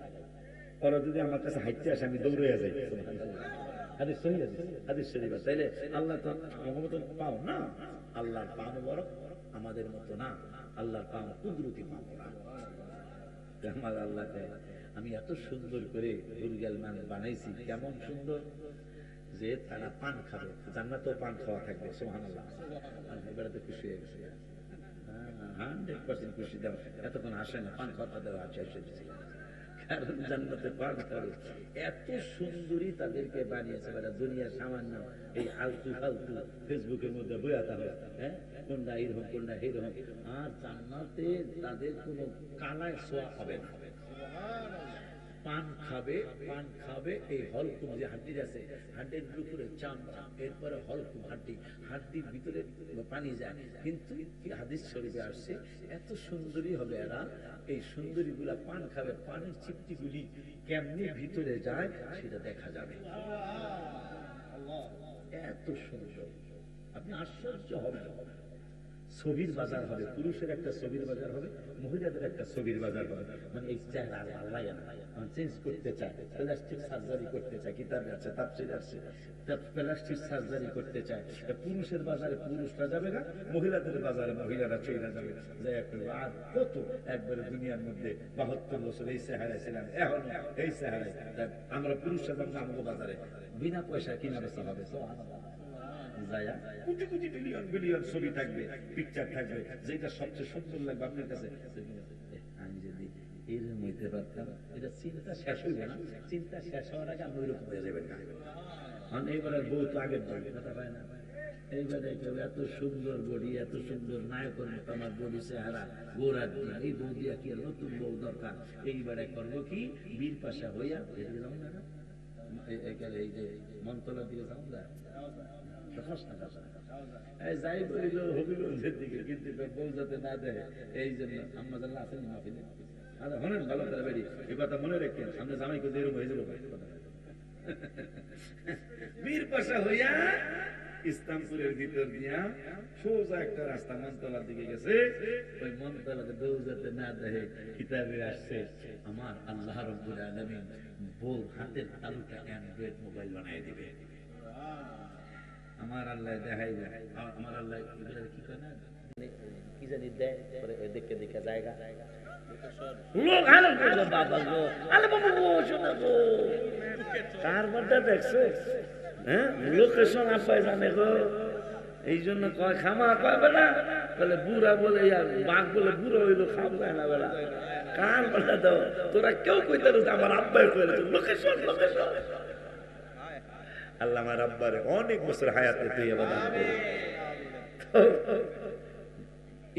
ওরা যদি আমার কাছে হাঁটতে আসে আমি দৌড়ে যাই। হাদিস সহিহ, হাদিস শরীফ। তাইলে আল্লাহ তো আমার মতো পাও না, আল্লাহর পা মোবারক আমাদের মতো না, আল্লাহর পা কুদরতি পা মোবারক। আমার আল্লাহকে আমি এত সুন্দর করে বুর্গাল বানাইছি, কেমন সুন্দর যে তারা পান খাবে, জান্নাতেও পান খাওয়া থাকবে। সুবহানাল্লাহ, এবারে তো খুশি হয়ে গেছে, 100% খুশি। দাও এতক্ষণ আসে না, পান খাওয়াটা দেওয়া আছে, কারণ জান্নাতে পান খাবে। এত সুন্দরী তাদেরকে বানিয়েছে, দুনিয়ার সামান্য এই আলতু ফালতু ফেসবুকের মধ্যে বইয়াতে হবে, হ্যাঁ, কোনটা এইরকম কোনটা এইরকম। আর জান্নাতে তাদের কোনো কালায় ছোঁয়া হবে না। পান খাবে, পান খাবে, এই হলকুম যে হাড্ডি আছে, হাড্ডির উপরে চামড়া, এরপরে হলকুম হাড্ডি, হাড্ডির ভিতরে পানি যায়। কিন্তু হাদিস শরীফে আসছে এত সুন্দরী হবে এরা, এই সুন্দরী গুলা পান খাবে, পানির চিপটি গুলি কেমনি ভিতরে যায় সেটা দেখা যাবে। এত সুন্দর, আপনি আশ্চর্য হবেন। ছবির বাজার হবে, পুরুষের একটা ছবির বাজার হবে, মহিলাদের একটা ছবির বাজার হবে। মানে এই চেহারা আর ভালো লাগে না, চেঞ্জ করতে চায়, প্লাস্টিক সার্জারি করতে চায়, কিতাবে আছে, তাফসীরে আছে, প্লাস্টিক সার্জারি করতে চায়। পুরুষের বাজারে পুরুষরা যাবে না, মহিলাদের বাজারে মহিলারা চলে যাবে। আর কত একবারে দুনিয়ার মধ্যে 72 বছর এই চেহারায় ছিলাম, এখন এই চেহারায় আমরা পুরুষরা যাবো আমাদের বাজারে, বিনা পয়সা কিনা বেচা হবে। কোটি কোটি বিলিয়ন বিলিয়ন ছবি থাকবে, পিকচার থাকবে, যেটা সবচেয়ে সুন্দর লাগবে আপনার কাছে। আমি যদি এরকম হইতে পারতাম, এটা চিন্তা শেষ হইবে না, চিন্তা শেষ হওয়ার আগে আমি ওইরকম হয়ে যাবেন না। এইবারের বউ তো আগের বডি কথা পায় না, এইবারে এত সুন্দর বডি, এত সুন্দর নায়কের মতো আমার বডি চেহারা, গোড়ার দিন এই বউ দিয়া কি নতুন বউ দরকার। এইবারে করবো কি, বীর পাশা হইয়া যাও না, এই যে মন্তলা দিয়ে যাও না, যাই বলিল হবিগঞ্জের দিকে, কিন্তু বউ যাতে না দেয় এই জন্য আমরা জানলে আসেনি মাহফিলে। আচ্ছা শোনেন ভালো করে বেরি, এই কথা মনে রাখেন, আমরা জামাই করতে এরকম হয়ে যাবো। বীর পাশা হইয়া ইসলামপুরের ভিতর দিয়া সোজা একটা রাস্তা মনতলার দিকে গেছে। ওই মনতলাতে বউ যাতে না দেয় কিতাবে আসছে, আমার আল্লাহ রাব্বুল আলামিন বউ হাতের তালুটা অ্যান্ড্রয়েড মোবাইল বানাই দিবে। আমার আল্লাহ দেখাইবে, আমার আল্লাহ কি করে না কি জানি দেয়, পরে দেখে দেখে জায়গা লোক হালো করলো, বাবা গো আলে বাবা গো শোনা গো কার বড়টা দেখছো, হ্যাঁ লোকেশন আপায় জানে গো। এই জন্য কয় খামা কয় বেলা, বলে বুড়া বলে বাঘ বলে বুড়ো হইলো খাম যায় না বেলা, কার বড়টা দাও তোরা কেউ কইতে আমার আব্বাই কইলে লোকেশন লোকেশন। আল্লাহ আমার আব্বারে অনেক বছর হায়াতে তুই আবাদান করে,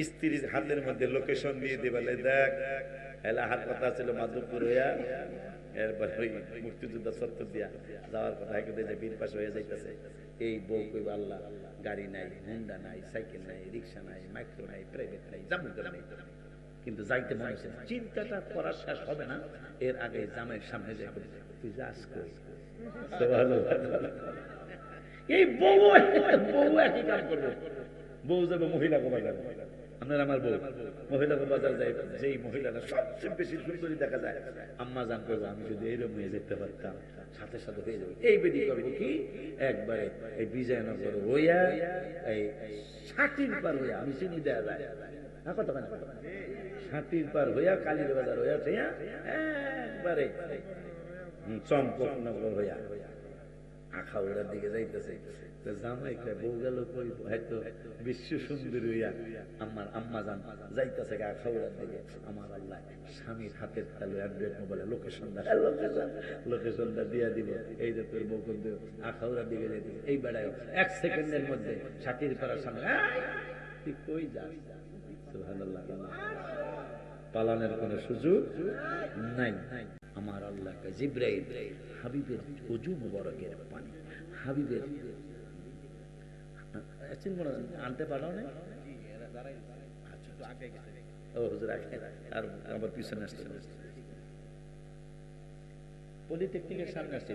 স্ত্রীর হাতের মধ্যে লোকেশন দিয়ে দিবালে, দেখ এলা হাত কথা ছিল মাধবপুর হইয়া, এরপরে ওই মুক্তিযোদ্ধা চত্বর দিয়া যাওয়ার কথা, যে বীর পাশে হয়ে যাইতেছে। এই বউ কইব আল্লাহ গাড়ি নাই, হুন্ডা নাই, সাইকেল নাই, রিক্সা নাই, মাইক্রো নাই, প্রাইভেট নাই, জামু নাই, কিন্তু যাইতে মনে হচ্ছে। চিন্তাটা করার শেষ হবে না, এর আগে জামাইয়ের সামনে যাই তুই যাস কই, এই বউ বউ একই কাম করবে। বউ যাবে মহিলা বাজার, আপনার আমার বউ মহিলা বাজার যায়, যেই মহিলাটা সবচেয়ে বেশি সুন্দরী দেখা যায়, আম্মা জান করবো আমি যদি এইরকম হয়ে যেতে পারতাম, সাথে সাথে হয়ে যাবে। এই বেদি করবো কি, একবারে এই বিজয়নগর হইয়া এই ষাটির পার হইয়া, আমি চিনি দেয়া যায় না কত ষাটির পার হইয়া কালীর বাজার হইয়া একবারে চম্পকনগর হইয়া আখাউড়ার দিকে যাইতেছে। জামাই বউ গেল কই, হয়তো বিশ্ব সুন্দরী হইয়া আমার আম্মা জান যাইতেছে আখাউড়ার দিকে। আমার আল্লাহ স্বামীর হাতের তালু অ্যান্ড্রয়েড মোবাইলে লোকেশনটা দিয়া দিব, এই যে তোর বউ কিন্তু আখাউড়ার দিকে যাইতে, এই বেড়ায় 1 সেকেন্ডের মধ্যে ষাটির পাড়ার সামনে তুই কই যাস। সুবহানাল্লাহ, পালানোর কোন সুযোগ নাই। আমার আল্লাহ জিবরাইল হাবিবের ওযু মুবারকের পানি, হাবিবের আনতে পারো না, আর আমার পিছনে আসছে পলিটেকনিকের সামনে আসছে,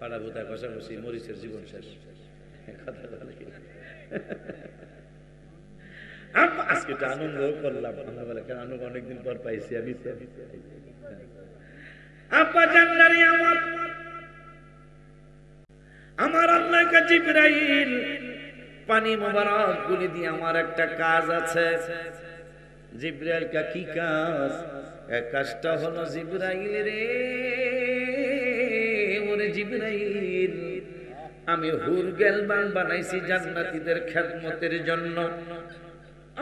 পাড়া ভূতা কষাকষি মরিচের জীবন শেষ। আজকে আনন্দ করলাম, অনেকদিন পর পাইছি আমি। আমার আল্লাহ জিবরাইল পানি মোবারক গুলি দিয়ে আমার একটা কাজ আছে। জিবরাইল কা কি কাজ? এক কাজটা হলো জিবরাইল রে, ওরে জিবরাইল, আমি হুর গেলবান বানাইছি জান্নাতীদের খেদমতের জন্য।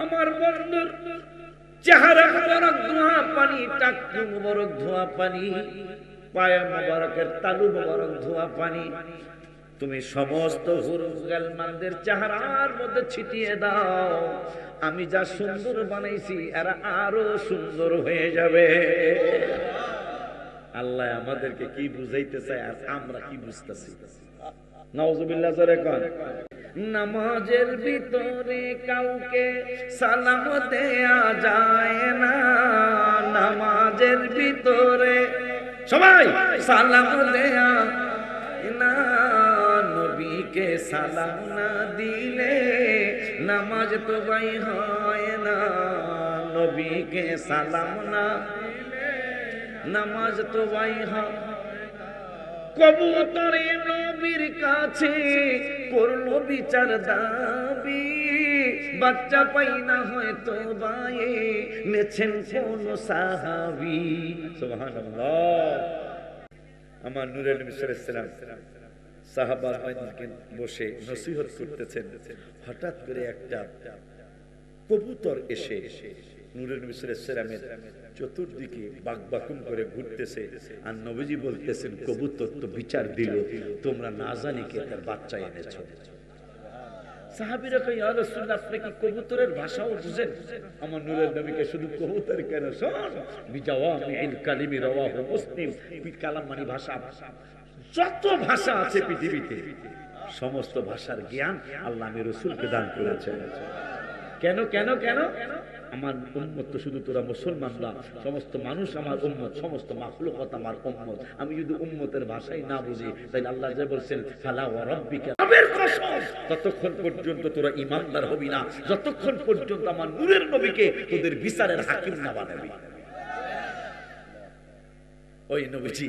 আমার বন্ধুর চেহারা মোবারক ধোয়া পানি, টাকনু মোবারক ধোয়া পানি, পায়ে মোবারকের তালু মোবারক ধোয়া পানি তুমি সমস্ত হুর গেলমানদের চেহারার মধ্যে ছিটিয়ে দাও। আমি যা সুন্দর বানাইছি এরা আরো সুন্দর হয়ে যাবে। আল্লাহ আমাদেরকে কি বুঝাইতে চায় আর আমরা কি বুঝতেছি? নাউজুবিল্লাহ জোরে কোন। নামাজের ভিতরে কাউকে সালাম দেয়া যায় না, নামাজের ভিতরে সবাই সালাম দেয়া না, নবীকে সালাম না দিলে নামাজ তো ভাই হয় না, নবীকে সালাম না নামাজ তো ভাই হয়। কবুতরে নবীর কাছে করলো বিচার দাবি, বাচ্চা পাই না হয়তো বায়ে নেছেন কোন সাহাবী। সুবহানাল্লাহ। আমার নূরের নবী সাল্লাল্লাহু আলাইহি ওয়াসাল্লাম সাহাবাদেরকে বসে নসিহত করতেছেন, হঠাৎ করে একটা কবুতর এসে নূরের নবী সাল্লাল্লাহু আলাইহি ওয়াসাল্লামের চতুর্দিকে বাকবাকুম করে ঘুরতেছে। আর নবীজি বলতেছেন, কবুতর তো বিচার দিল, তোমরা না জানি কে তার বাচ্চা এনেছো। সাহাবীরা কই, ইয়া রাসূলুল্লাহ, আপনি কি কবুতরের ভাষাও বুঝেন? আমার নূরের নবীকে শুধু কবুতর কেন, শোন, বিজাওয়ামিল কালিমি রাওয়াহু মুসলিম, কালাম মানে ভাষা। যত ভাষা আছে পৃথিবীতে সমস্ত ভাষার জ্ঞান আল্লাহ আমি রাসূলকে দান করেছেন। কেন কেন কেন? আমার উম্মত তো শুধু তোরা মুসলমান না, সমস্ত মানুষ আমার উম্মত, সমস্ত মাখলুকাত আমার উম্মত। আমি যদি উম্মতের ভাষাই না বুঝি, তাই আল্লাহ যে বলছেন ফালা ওয়া রাব্বিকা, রবের কসম, ততক্ষণ পর্যন্ত তোরা ঈমানদার হবি না যতক্ষণ পর্যন্ত আমার নূরের নবীকে তোদের বিচারের হাকিম না বানাবি। ওই নবীজি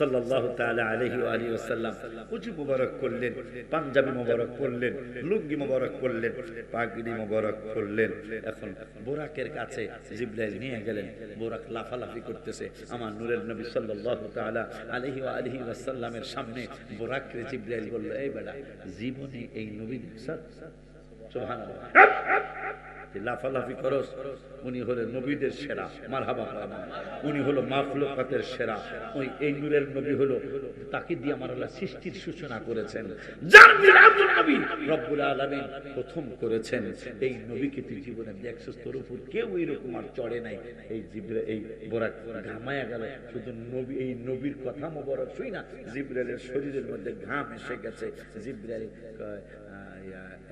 সাল্লাল্লাহু তাআলা আলাইহি ওয়া আলিহি ওয়াসাল্লাম উজু মুবারক করলেন, পাঞ্জাবি মুবারক পরলেন, লুঙ্গি মুবারক পরলেন, পাগড়ি মুবারক পরলেন। এখন বোরাকের কাছে জিবরাইল নিয়ে গেলেন। বোরাক লাফালাফি করতেছে। আমার নূরের নবী সাল্লাল্লাহু তাআলা আলাইহি ওয়া আলিহি ওয়াসাল্লামের সামনে বোরাককে জিবরাইল বলল, এই বেটা, জীবনে এই নবী দেখছ? সুবহানাল্লাহ। লাফালাফি করস, উনি হলেন নবীদের সেরা, মারহাবা। উনি হলো মাখলুকাতের সেরা। ওই এই নূরের নবী হলো, তাকে দিয়ে আমার আল্লাহ সৃষ্টির সূচনা করেছেন, যার মিলাদুন নবী রব্বুল আলামিন প্রথম করেছেন। এই নবীকে তুই জীবনে দেখছস, তোর উপর কেউ এরকম আর চড়ে নাই। এই জিবরাইল, এই বোরাক ঘামায়া গেল শুধু নবী, এই নবীর কথা মোবারক শুই না, জিবরাইলের শরীরের মধ্যে ঘাম এসে গেছে। জিবরাইল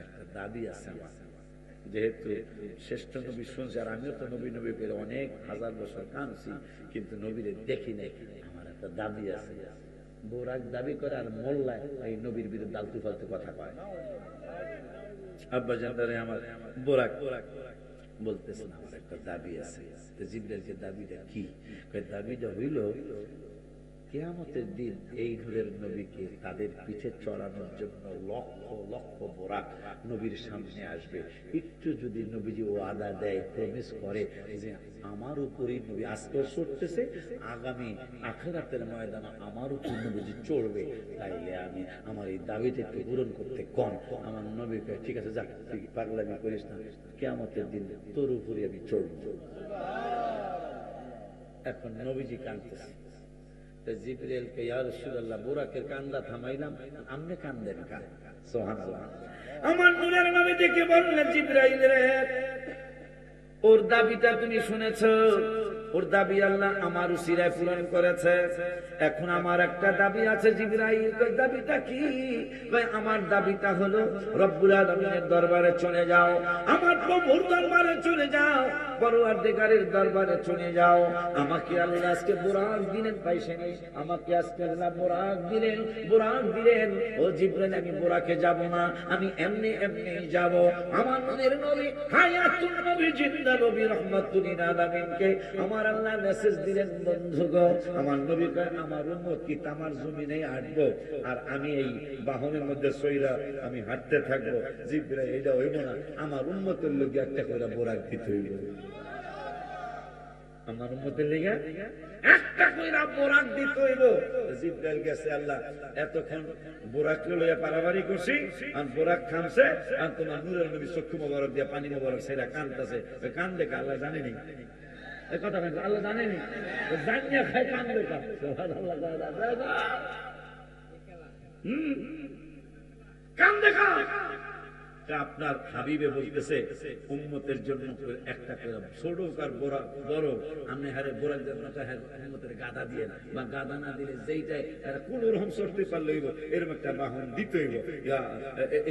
একটা দাবি আছে আমার, যেহেতু শ্রেষ্ঠ নবী শুনছি, আর আমিও তো নবী নবী পেলে অনেক হাজার বছর কাঁদছি, কিন্তু নবীরে দেখি নাই, আমার একটা দাবি আছে। বোরাক দাবি করে আর মোল্লায় এই নবীর বিরুদ্ধে আলতু ফালতু কথা কয়। আব্বা জানদারে আমার বোরাক বলতেছে, আমার একটা দাবি আছে। জিবরাইলকে দাবিটা কি? দাবিটা হইল, কিয়ামতের দিন এই নূরের নবীকে তাদের পিঠে চড়ানোর জন্য লক্ষ লক্ষ বোরাক নবীর সামনে আসবে। একটু যদি নবীজি ওয়াদা দেয়, প্রমিস করে যে আমার উপরই নবী আজকে চড়তেছে, আগামী আখিরাতের ময়দানে আমার উপর নবীজি চড়বে, তাইলে আমি আমার এই দাবিটা একটু পূরণ করতে কম। আমার নবীকে ঠিক আছে, যা, তুই পাগলামি করিস না, কিয়ামতের দিন তোর উপরই আমি চড়ব। এখন নবীজি কাঁদতেছে। জিবরাইলকে, ইয়া রাসূলুল্লাহ, বোরাকের কান্দা থামাইলাম, আপনি কান্দেন কেন? সুবহানাল্লাহ। আমার নূরের নবী দেখে বললেন, জিবরাইল রে, ওর দাবিটা তুমি শুনেছো, ওর দাবি আল্লাহ আমার উসিলায় পূরণ করেছে। এখন আমার একটা দাবি আছে। জিবরাইল কই, দাবিটা কি? কই, আমার দাবিটা হলো রব্বুল আলামিনের দরবারে চলে যাও, আমার প্রভুর দরবারে চলে যাও, পরওয়ারদিগারের দরবারে চলে যাও। আমাকে আল্লাহ আজকে বুরাক দিলেন, পাইছেন? আমাকে আজকে আল্লাহ বুরাক দিলেন, বুরাক দিলেন। ও জিবরাইল, আমি বুরাকে যাব না, আমি এমনি এমনি যাব। আমার নবীর নবী হায়াতুন নবী, জিন্দা নবী, রাহমাতুল লিল আলামিনকে আমার আল্লাহ মেসেজ দিলেন, বন্ধু গো, আমার নবী কয় আমার উম্মত কি তামার জমিনে হাঁটবো আর আমি এই বাহনের মধ্যে সইরা আমি হাঁটতে থাকবো? জিবরাইল, এটা হইব না, আমার উম্মতের লোক একটা করে বোরাক দিতে হইব। আমার উম্মতের লেগে একটা কইরা বোরাক দিতে হইব। জিবরাইল গেছে, আল্লাহ এতক্ষণ বোরাক লইয়া পারাবারি করছি, আর বোরাক খামছে, আর তোমার নূরের নবী চক্ষু মোবারক দিয়া পানি মোবারক সেরা কানতেছে। ওই কান দেখে আল্লাহ জানেনি, এই কথা আল্লাহ জানেনি, জানিয়া খায় কান দেখা। কান দেখা আপনার হাবিবে বলতেছে উম্মতের জন্য একটা করে ছোট আর বড় আমি হারে বোরা উম্মতের গাদা দিয়ে না, বা গাদা না দিলে যেইটাই কোন রকম চড়তে পারলে হইব, এরকম একটা বাহন দিতে হইব।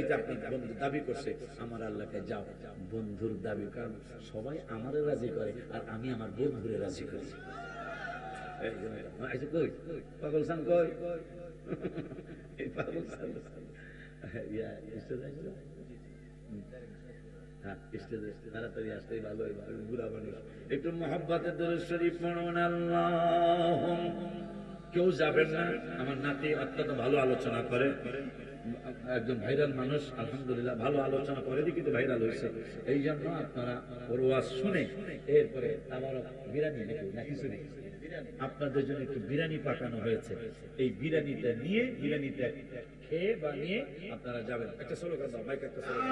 এটা আপনার বন্ধু দাবি করছে, আমার আল্লাহকে যাও বন্ধুর দাবি, কারণ সবাই আমারে রাজি করে আর আমি আমার বন্ধুরে রাজি করি। পাগল সান কই পাগল সান তাড়াতাড়ি আসতে ভালো, বুড়া মানুষ একটু মহব্বতের দরুদ শরীফ পড়ুন। আল্লাহ, কেউ যাবেন না, আমার নাতি অত্যন্ত ভালো আলোচনা করে, একজন ভাইরাল মানুষ, আলহামদুলিল্লাহ ভালো আলোচনা করে, কিন্তু ভাইরাল হয়েছে। এই জন্য আপনারা ওর ওয়াজ শুনে এরপরে আবার বিরিয়ানি না কিছু নেই, আপনাদের জন্য একটু বিরিয়ানি পাঠানো হয়েছে। এই বিরিয়ানিটা নিয়ে, বিরিয়ানিটা খেয়ে বা নিয়ে আপনারা যাবেন। একটা স্লোগান দাও, মাইক একটা স্লোগান।